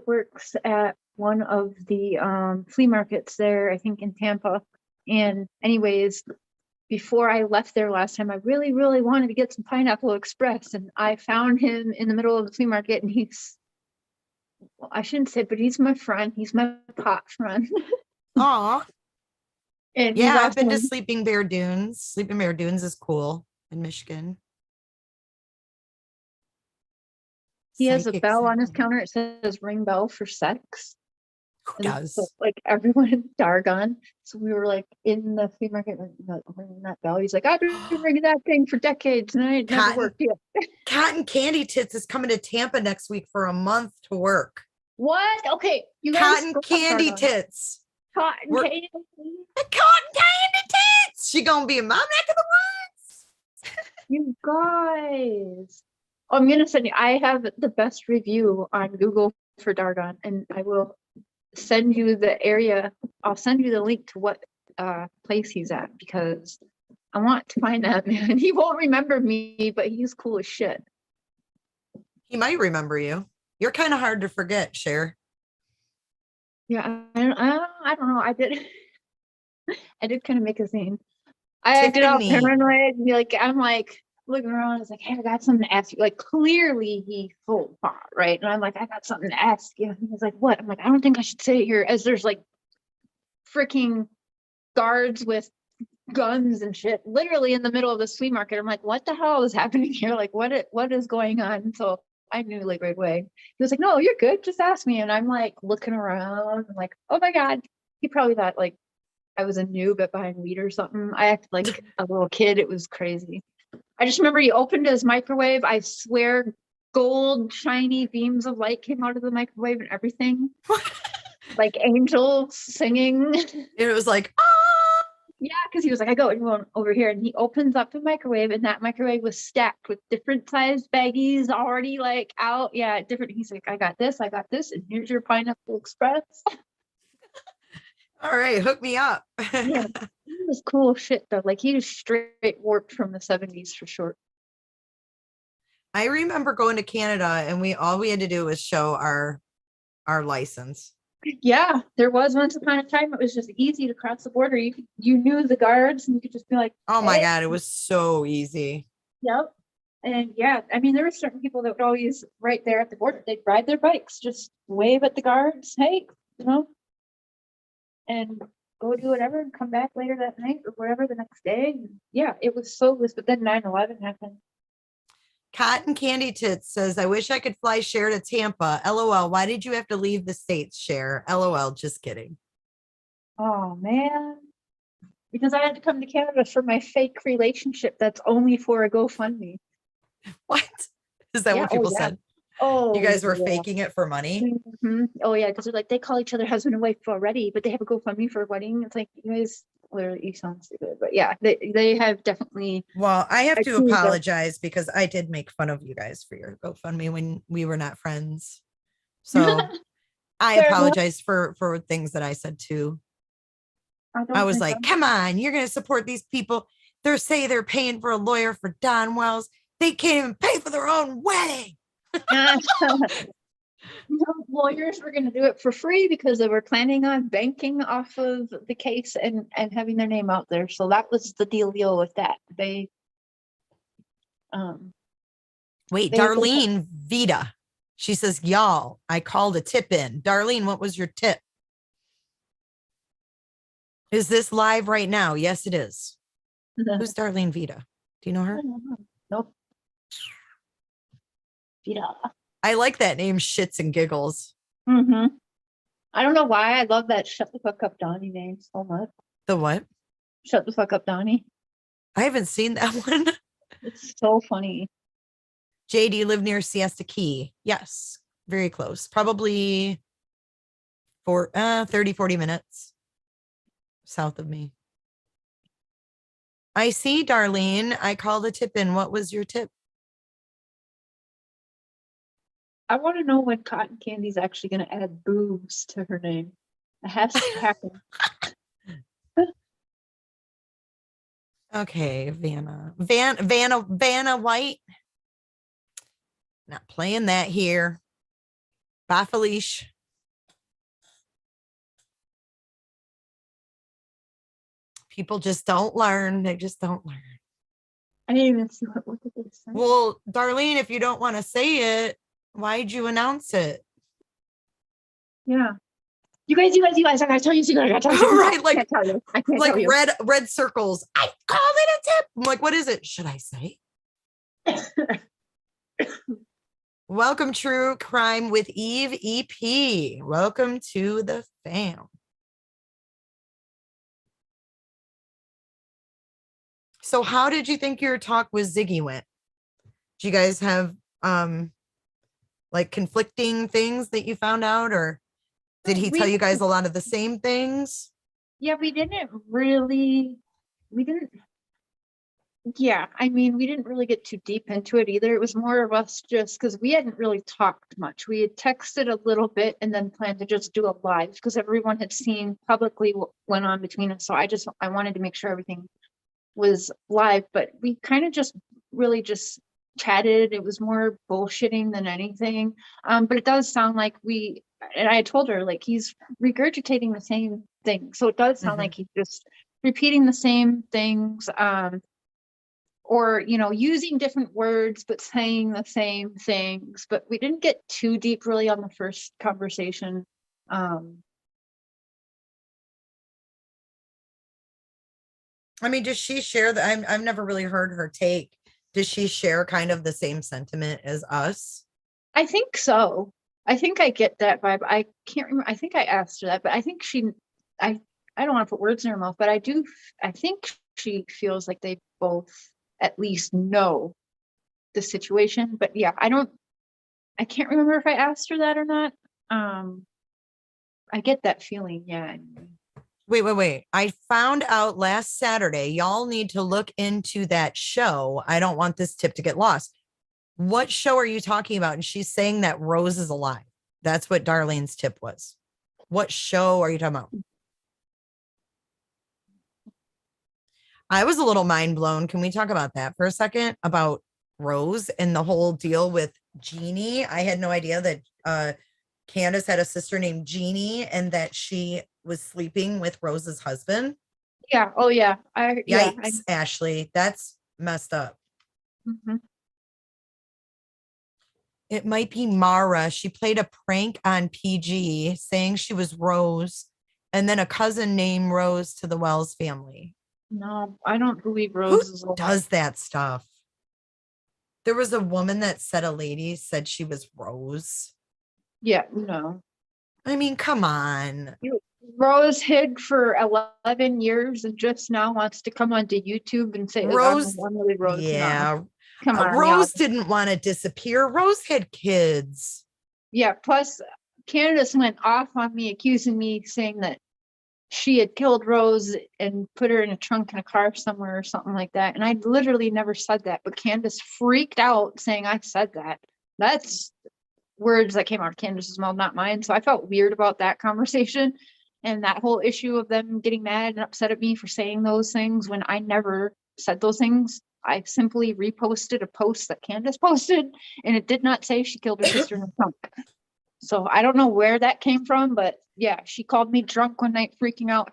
works at one of the flea markets there, I think in Tampa. And anyways, before I left there last time, I really, really wanted to get some Pineapple Express, and I found him in the middle of the flea market, and I shouldn't say, but he's my friend. He's my pot friend. Aw. And yeah, I've been to Sleeping Bear Dunes. Sleeping Bear Dunes is cool in Michigan. He has a bell on his counter. It says ring bell for sex. Who does? So, like everyone, Dargon. So we were like in the flea market ringing that bell. He's like, I've been ringing that thing for decades and I ain't never worked yet. Cotton Candy Tits is coming to Tampa next week for a month to work. What? Okay, you guys. Cotton Candy Tits. Cotton Candy. Cotton Candy Tits. She gonna be in my neck of the woods. You guys. I'm gonna send you. I have the best review on Google for Dargon, and I will send you the area. I'll send you the link to what place he's at, because I want to find that man. He won't remember me, but he's cool as shit. He might remember you. You're kind of hard to forget, Cher. Yeah, I don't know. I did kind of make a scene. I acted out paranoid and I'm like looking around. I was like, hey, I got something to ask you. Like, clearly he full pot, right? And I'm like, I got something to ask you. And he's like, what? I'm like, I don't think I should say it here, as there's like freaking guards with guns and shit literally in the middle of the flea market. I'm like, what the hell is happening here? Like, what is going on? So I knew like right away. He was like, no, you're good, just ask me. And I'm like looking around. I'm like, oh my god. He probably thought like I was a noob at buying weed or something. I acted like a little kid. It was crazy. I just remember he opened his microwave. I swear gold shiny beams of light came out of the microwave and everything. Like angels singing. It was like, ah. Yeah, because he was like, I go over here, and he opens up the microwave, and that microwave was stacked with different sized baggies already like out. Yeah, different. He's like, I got this, and here's your Pineapple Express. All right, hook me up. Yeah, he was cool shit though. Like he was straight warped from the 70s for sure. I remember going to Canada, and all we had to do was show our license. Yeah, there was once upon a time it was just easy to cross the border. You knew the guards, and you could just be like, oh my god, it was so easy. Yep. And yeah, I mean, there were certain people that would always right there at the border, they'd ride their bikes, just wave at the guards, hey, you know, and go do whatever and come back later that night or whatever the next day. And yeah, it was so loose. But then 9/11 happened. Cotton Candy Tits says, I wish I could fly Cher to Tampa. LOL. Why did you have to leave the States, Cher? LOL. Just kidding. Oh man. Because I had to come to Canada for my fake relationship that's only for a GoFundMe. What? Is that Yeah, what people yeah. said? Oh, You guys were yeah. faking it for money? Mhm. Oh yeah, because they're like, they call each other husband and wife already, but they have a GoFundMe for a wedding. It's like, you guys literally, you sound stupid. But yeah, they have definitely. Well, I have to accused us. apologize because I did make fun of you guys for your GoFundMe when we were not friends. So I Fair enough. apologize for things that I said too. I was like, come on, you're going to support these people. They're saying they're paying for a lawyer for Don Wells. They can't even pay for their own wedding. No, lawyers were going to do it for free because they were planning on banking off of the case and having their name out there. So that was the dealio with that. They Wait, They- Darlene Vita. She says, y'all, I called a tip in. Darlene, what was your tip? Is this live right now? Yes, it is. Who's Darlene Vita? Do you know her? Nope. Yeah. I like that name, Shits and Giggles. Mm-hmm. I don't know why I love that shut the fuck up Donnie name so much. The what? Shut the fuck up Donnie. I haven't seen that one. It's so funny. Jay, do you live near Siesta Key? Yes, very close. Probably for 30, 40 minutes south of me. I see, Darlene. I called a tip in. What was your tip? I want to know when Cotton Candy's actually going to add boobs to her name. It has to happen. Okay, Vanna White. Not playing that here. Bye, Felicia. People just don't learn. They just don't learn. I didn't even see what did they say. Well, Darlene, if you don't want to say it, why'd you announce it? Yeah. You guys, I gotta tell you, I gotta tell you. Right, like, I can't tell you. I can't like tell you. red circles. I called it a tip. I'm like, what is it? Should I say? Welcome, True Crime with Eve EP. Welcome to the fam. So how did you think your talk with Ziggy went? Do you guys have like conflicting things that you found out, or did he tell you guys a lot of the same things? Yeah, we didn't. Yeah, I mean, we didn't really get too deep into it either. It was more of us just because we hadn't really talked much. We had texted a little bit and then planned to just do a live because everyone had seen publicly what went on between us. So I wanted to make sure everything was live, but we kind of just really just chatted. It was more bullshitting than anything. But it does sound like and I told her like he's regurgitating the same thing. So it does sound like he's just repeating the same things. Or, using different words, but saying the same things. But we didn't get too deep really on the first conversation. I mean, does she share that? I've never really heard her take. Does she share kind of the same sentiment as us? I think so. I think I get that vibe. I can't remember. I think I asked her that, but I think I don't want to put words in her mouth, but I think she feels like they both at least know the situation. But yeah, I can't remember if I asked her that or not. I get that feeling. Yeah. Wait. I found out last Saturday. Y'all need to look into that show. I don't want this tip to get lost. What show are you talking about? And she's saying that Rose is alive. That's what Darlene's tip was. What show are you talking about? I was a little mind blown. Can we talk about that for a second? About Rose and the whole deal with Jeannie. I had no idea that Candace had a sister named Jeannie and that she was sleeping with Rose's husband. Yeah. Oh yeah. Yikes, Ashley. That's messed up. Mm-hmm. It might be Mara. She played a prank on PG saying she was Rose, and then a cousin named Rose to the Wells family. No, I don't believe Who Rose is alive. does that stuff? There was a woman that said a lady said she was Rose. Yeah, no. I mean, come on. Rose hid for 11 years and just now wants to come onto YouTube and say, Rose, I'm really Rose. yeah. No. Come on. Rose y'all. didn't want to disappear. Rose had kids. Yeah, plus Candace went off on me, accusing me, saying that she had killed Rose and put her in a trunk in a car somewhere or something like that. And I literally never said that, but Candace freaked out saying I said that. That's words that came out of Candace's mouth, not mine. So I felt weird about that conversation and that whole issue of them getting mad and upset at me for saying those things when I never said those things. I simply reposted a post that Candace posted, and it did not say she killed her sister in a trunk. So I don't know where that came from, but yeah, she called me drunk one night, freaking out.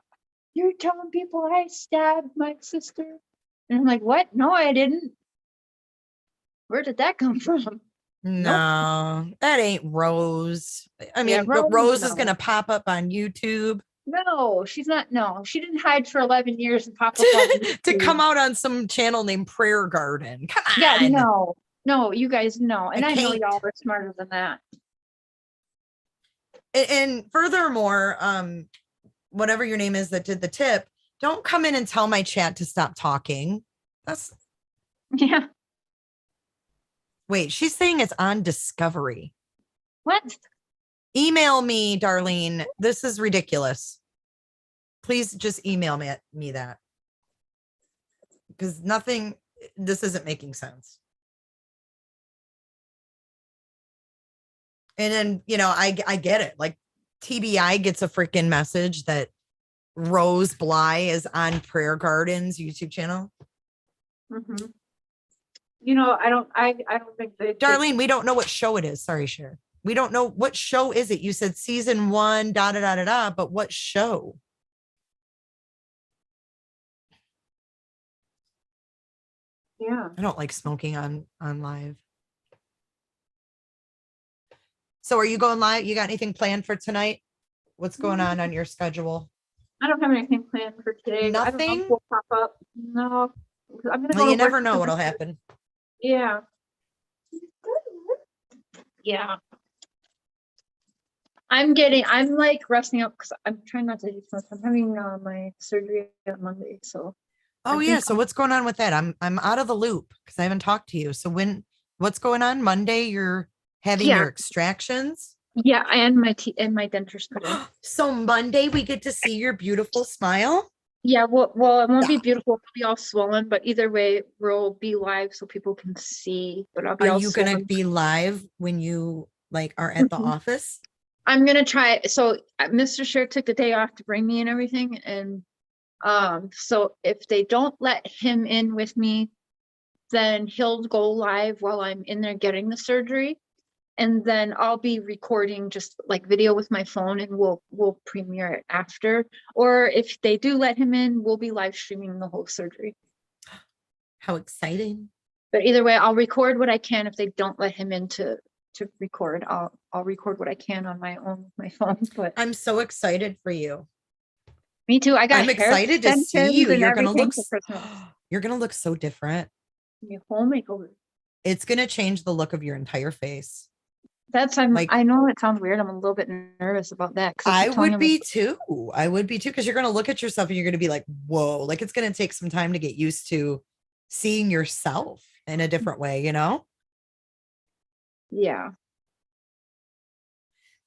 You're telling people I stabbed my sister? And I'm like, what? No, I didn't. Where did that come from? No, that ain't Rose. I mean, Yeah, but Rose is no. going to pop up on YouTube No, she's not. No, she didn't hide for 11 years and pop up on to YouTube. come out on some channel named Prayer Garden. Come on. Yeah, no, you guys know. And I know can't. y'all are smarter than that. And furthermore, whatever your name is that did the tip, don't come in and tell my chat to stop talking. That's Yeah. wait, she's saying it's on Discovery. What? Email me, Darlene. This is ridiculous. Please just email me that. Because this isn't making sense. And then, I get it. Like TBI gets a freaking message that Rose Bly is on Prayer Garden's YouTube channel. Mm-hmm. I don't think they. Darlene, we don't know what show it is. Sorry, Cher. We don't know what show is it. You said season 1, da da da da da, but what show? Yeah. I don't like smoking on live. So are you going live? You got anything planned for tonight? What's going on your schedule? I don't have anything planned for today. Nothing? I don't know if we'll pop up. No. I'm gonna go Well, you to never work know tonight. what'll happen. Yeah. Yeah. I'm like resting up because I'm trying not to do so much. I'm having my surgery on Monday. So Oh yeah. So what's going on with that? I'm out of the loop because I haven't talked to you. So what's going on Monday? You're having your extractions? Yeah, and my dentures put in. So Monday we get to see your beautiful smile. Yeah, well, it won't be beautiful. It'll be all swollen, but either way, we'll be live so people can see. But I'll be. Are you gonna be live when you are at the office? I'm gonna try. So Mr. Cher took the day off to bring me and everything, and so if they don't let him in with me, then he'll go live while I'm in there getting the surgery. And then I'll be recording just like video with my phone and we'll premiere it after. Or if they do let him in, we'll be live streaming the whole surgery. How exciting. But either way, I'll record what I can. If they don't let him in to record, I'll record what I can on my phone. But I'm so excited for you. Me too. I'm excited to see you. You're gonna look so different. Your whole makeover. It's gonna change the look of your entire face. I know it sounds weird. I'm a little bit nervous about that. I would be too because you're going to look at yourself and you're going to be like, whoa, like it's going to take some time to get used to seeing yourself in a different way, Yeah.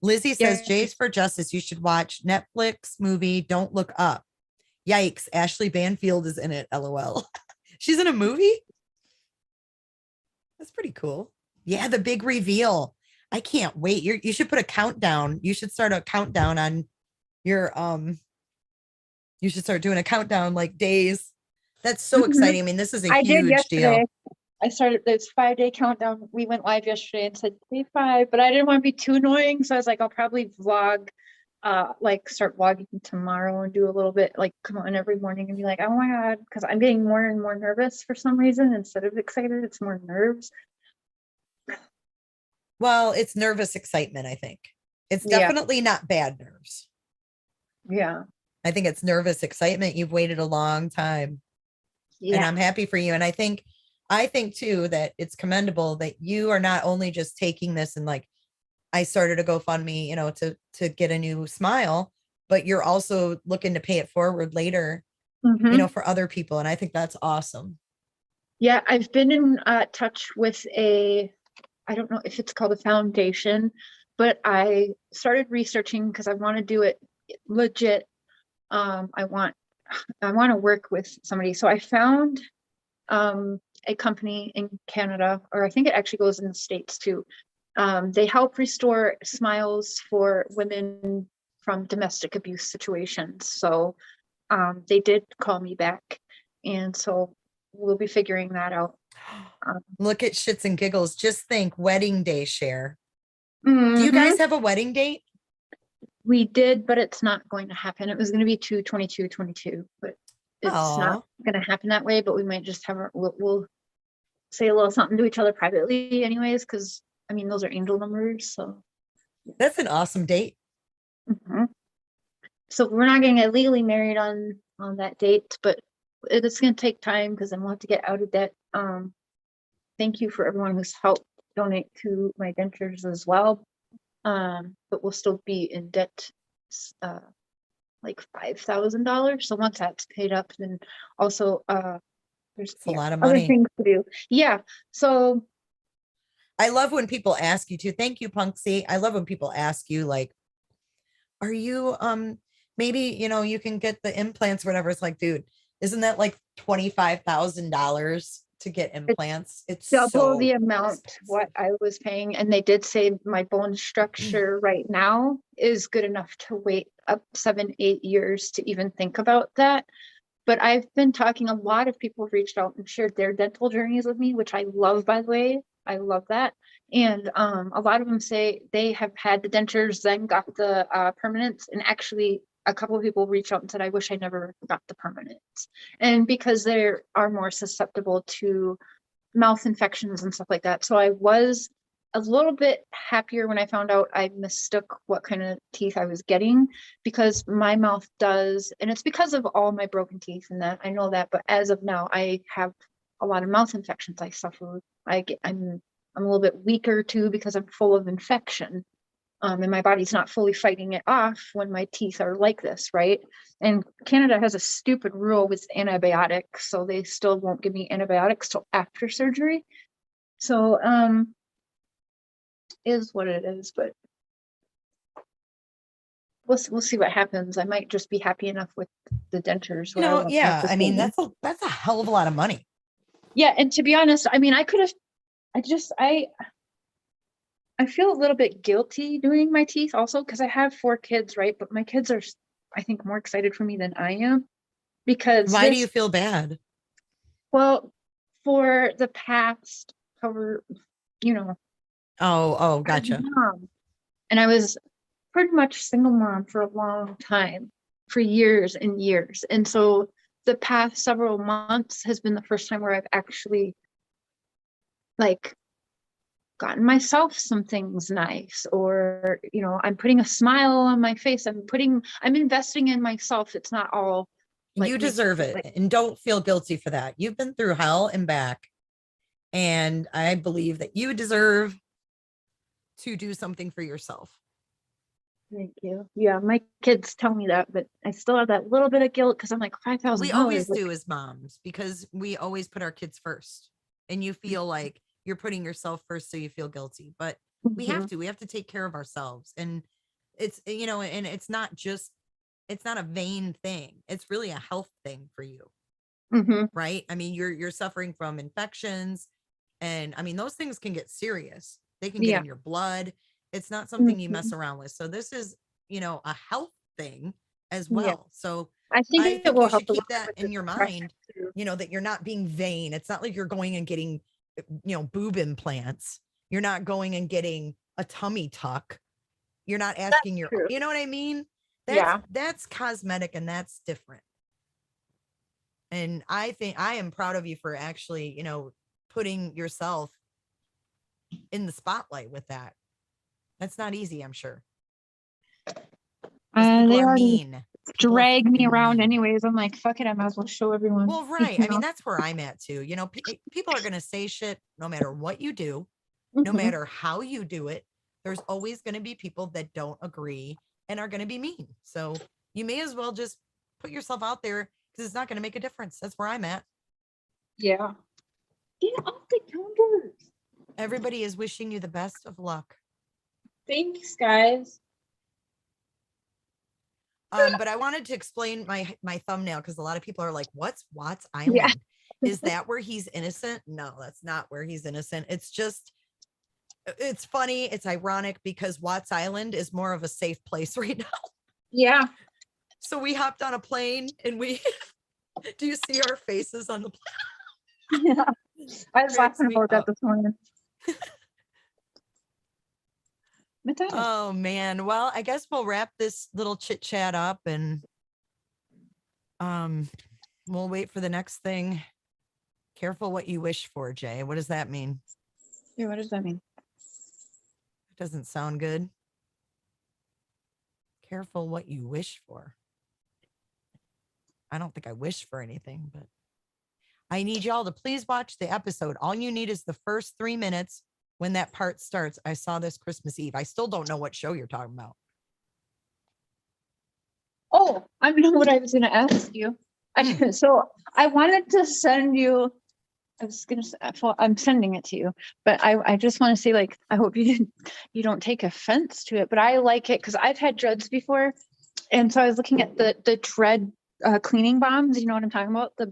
Lizzie says, Jay's for Justice. You should watch Netflix movie Don't Look Up. Yikes. Ashley Banfield is in it. LOL. She's in a movie? That's pretty cool. Yeah, the big reveal. I can't wait. You should put a countdown. You should start a countdown on your you should start doing a countdown like days. That's so exciting. I mean, this is a huge deal. I started this 5-day countdown. We went live yesterday and said day 5, but I didn't want to be too annoying. So I was like, I'll probably vlog, start vlogging tomorrow and do a little bit, come on every morning and be like, oh my God, because I'm getting more and more nervous for some reason. Instead of excited, it's more nerves. Well, it's nervous excitement, I think. It's Yeah. definitely not bad nerves. Yeah. I think it's nervous excitement. You've waited a long time, and Yeah. I'm happy for you. And I think too that it's commendable that you are not only just taking this and like, I started a GoFundMe, to get a new smile, but you're also looking to pay it forward later, Mhm. for other people. And I think that's awesome. Yeah, I've been in touch with I don't know if it's called a foundation, but I started researching because I want to do it legit. I want to work with somebody. So I found a company in Canada, or I think it actually goes in the States too. They help restore smiles for women from domestic abuse situations. So they did call me back, and so we'll be figuring that out. Look at shits and giggles. Just think wedding day, Cher. Do you Mhm. guys have a wedding date? We did, but it's not going to happen. It was going to be 2/22/22, but it's not Oh, going to happen that way. But we might just we'll say a little something to each other privately anyways, because I mean those are angel numbers. So that's an awesome date. mhm. So we're not going to get legally married on that date, but it's going to take time because then we'll have to get out of debt. Thank you for everyone who's helped donate to my dentures as well. But we'll still be in debt, like $5,000. So once that's paid up, then also there's It's a lot of other money. things to do. Yeah. So I love when people ask you to. Thank you, Punksy. I love when people ask you, like, are you maybe you can get the implants or whatever. It's like, dude, isn't that like $25,000 to get it's implants? It's double so the amount what expensive. I was paying, and they did say my bone structure right now is good enough to wait up 7-8 years to even think about that. But I've been talking, a lot of people have reached out and shared their dental journeys with me, which I love, by the way. I love that. And a lot of them say they have had the dentures, then got the permanents. And actually, a couple of people reached out and said, I wish I never got the permanents. And because they are more susceptible to mouth infections and stuff like that. So I was a little bit happier when I found out I mistook what kind of teeth I was getting, because my mouth does, and it's because of all my broken teeth and that, I know that, but as of now, I have a lot of mouth infections I suffer. I'm a little bit weaker too because I'm full of infection. And my body's not fully fighting it off when my teeth are like this, right? And Canada has a stupid rule with antibiotics, so they still won't give me antibiotics till after surgery. So is what it is, but we'll see what happens. I might just be happy enough with the dentures where I won't have Yeah, to I pay mean, them. that's a hell of a lot of money. Yeah, and to be honest, I mean, I could have, I feel a little bit guilty doing my teeth also because I have 4 kids, right? But my kids are, I think, more excited for me than I am, because Why do you feel bad? well, for the past, however, you know, Oh, I was gotcha. mom, and I was pretty much single mom for a long time, for years and years. And so the past several months has been the first time where I've actually like gotten myself some things nice, or I'm putting a smile on my face. I'm investing in myself. It's not all like You making deserve it, like and don't feel guilty for that. You've been through hell and back, and I believe that you deserve to do something for yourself. thank you. Yeah, my kids tell me that, but I still have that little bit of guilt because I'm like We $5,000. always do as moms because we always put our kids first, and you feel like you're putting yourself first, so you feel guilty, but we have Mhm. to take care of ourselves. And it's and it's not a vain thing, it's really a health thing for you, Mhm. right? I mean, you're suffering from infections, and I mean, those things can get serious. They can get Yeah. in your blood. It's not something you mess Mhm. around with. So this is, a health thing as Yeah. well. So I think I it think you will help should a keep little bit that with the in your depression mind, too. that you're not being vain. It's not like you're going and getting, boob implants. You're not going and getting a tummy tuck. You're not asking That's your, true. you know what I mean? Yeah. That's cosmetic, and that's different. And I think I am proud of you for actually, putting yourself in the spotlight with that. That's not easy, I'm sure. 'Cause people They are already mean. People are drag me freaking around mean. anyways. I'm like, fuck it, I might as well show everyone. Well, right. I mean, that's where I'm at too. You know, people are going to say shit no matter what you do, no Mhm. matter how you do it. There's always going to be people that don't agree and are going to be mean. So you may as well just put yourself out there because it's not going to make a difference. That's where I'm at. Yeah. Get off the counters. Everybody is wishing you the best of luck. Thanks, guys. But I wanted to explain my thumbnail because a lot of people are like, "What's Watts Island? Yeah. Is that where he's innocent?" No, that's not where he's innocent. It's just, it's funny. It's ironic because Watts Island is more of a safe place right now. Yeah. So we hopped on a plane and we. Do you see our faces on the plane? Yeah. I was Cracks laughing me about that up. this morning. But that is- Oh man. Well, I guess we'll wrap this little chit chat up and we'll wait for the next thing. Careful what you wish for, Jay. What does that mean? Yeah, what does that mean? It doesn't sound good. Careful what you wish for. I don't think I wish for anything, but I need y'all to please watch the episode. All you need is the first 3 minutes when that part starts. I saw this Christmas Eve. I still don't know what show you're talking about. Oh, I know what I was going to ask you. So I wanted to send you. I was gonna say, I'm sending it to you, but I just want to say, like, I hope you don't take offense to it, but I like it because I've had dreads before, and so I was looking at the dread cleaning bombs. You know what I'm talking about? The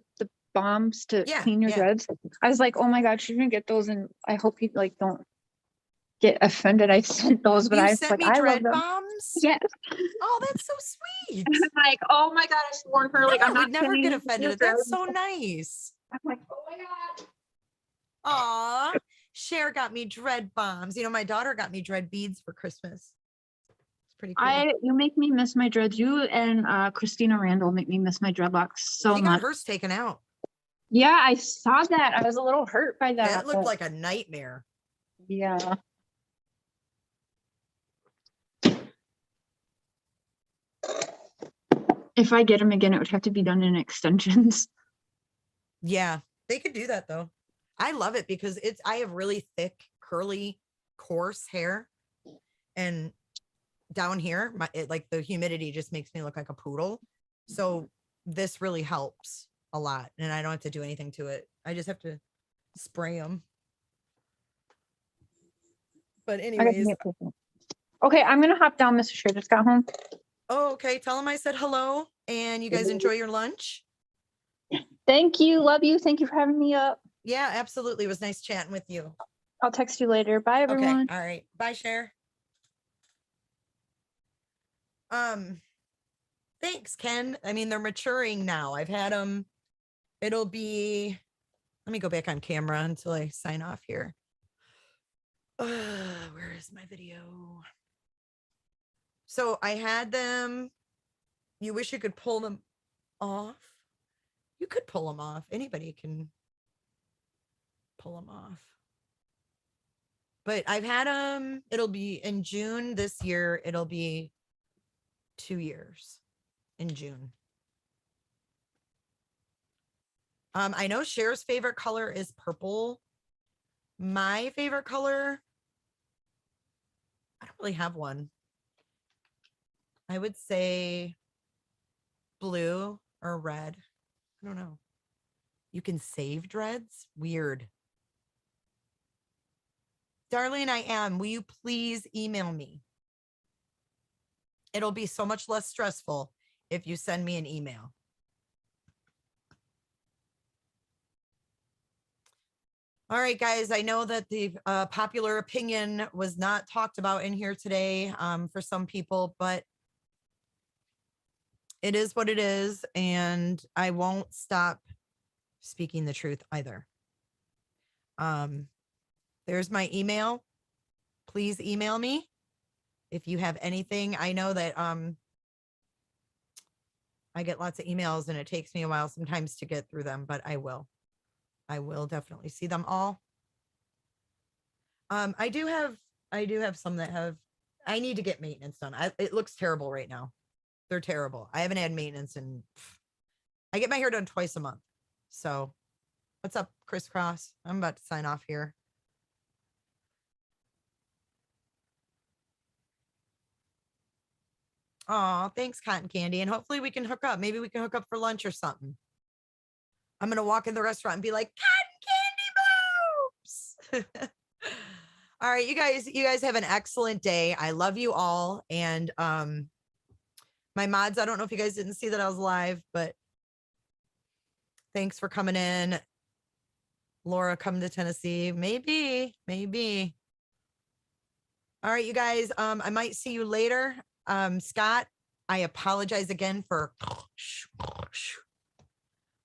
bombs to Yeah, clean your yeah. dreads. I was like, oh my god, you're gonna get those, and I hope you like don't get offended. I sent those, but You I was sent like, me I love dread them. bombs? Yes. Oh, that's so sweet. I'm like, oh my god, I should warn her. Like, No, I'm I not would never sending get you offended. dreads. That's so nice. I'm like, oh my god. Aw, Cher got me dread bombs. You know, my daughter got me dread beads for Christmas. It's pretty cool. You make me miss my dreads. You and Christina Randall make me miss my dreadlocks so She got much. hers taken out. Yeah, I saw that. I was a little hurt by that. That looked but like a nightmare. yeah. If I get them again, it would have to be done in extensions. Yeah, they could do that though. I love it because I have really thick, curly, coarse hair. And down here, like the humidity just makes me look like a poodle. So this really helps a lot. And I don't have to do anything to it. I just have to spray them. But anyways. Okay, I'm gonna hop down. Mr. Cher just got home. Oh, okay. Tell him I said hello and you guys enjoy your lunch. Thank you. Love you. Thank you for having me up. Yeah, absolutely. It was nice chatting with you. I'll text you later. Bye, everyone. Okay. All right. Bye, Cher. Thanks, Ken. I mean, they're maturing now. I've had them. It'll be, let me go back on camera until I sign off here. Where is my video? So I had them. You wish you could pull them off. You could pull them off. Anybody can pull them off. But I've had them. It'll be in June this year. It'll be 2 years in June. I know Cher's favorite color is purple. My favorite color, I don't really have one. I would say blue or red. I don't know. You can save dreads? Weird. Darlene, I am. Will you please email me? It'll be so much less stressful if you send me an email. All right, guys, I know that the popular opinion was not talked about in here today for some people, but it is what it is, and I won't stop speaking the truth either. There's my email. Please email me if you have anything. I know that I get lots of emails and it takes me a while sometimes to get through them, but I will definitely see them all. I do have some that have, I need to get maintenance done. It looks terrible right now. They're terrible. I haven't had maintenance and I get my hair done twice a month. So what's up, Crisscross? I'm about to sign off here. Oh, thanks, Cotton Candy. And hopefully we can hook up. Maybe we can hook up for lunch or something. I'm going to walk in the restaurant and be like, Cotton Candy boobs. All right, you guys have an excellent day. I love you all. And my mods, I don't know if you guys didn't see that I was live, but thanks for coming in. Laura, come to Tennessee. Maybe. All right, you guys, I might see you later. Scott, I apologize again for,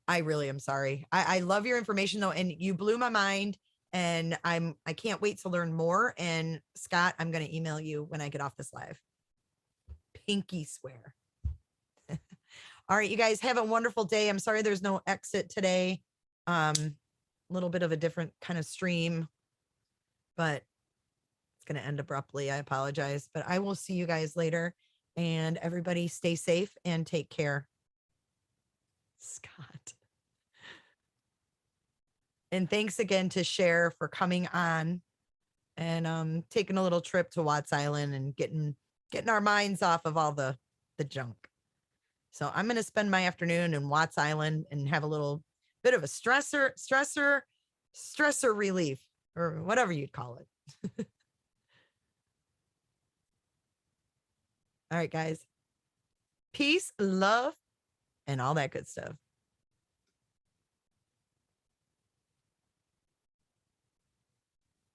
I really am sorry. I love your information though. And you blew my mind and I can't wait to learn more. And Scott, I'm going to email you when I get off this live. Pinky swear. All right, you guys have a wonderful day. I'm sorry there's no exit today. A little bit of a different kind of stream, but it's going to end abruptly. I apologize, but I will see you guys later. And everybody stay safe and take care. Scott. And thanks again to Cher for coming on and taking a little trip to Watts Island and getting our minds off of all the junk. So I'm going to spend my afternoon in Watts Island and have a little bit of a stressor relief or whatever you'd call it. All right, guys. Peace, love, and all that good stuff.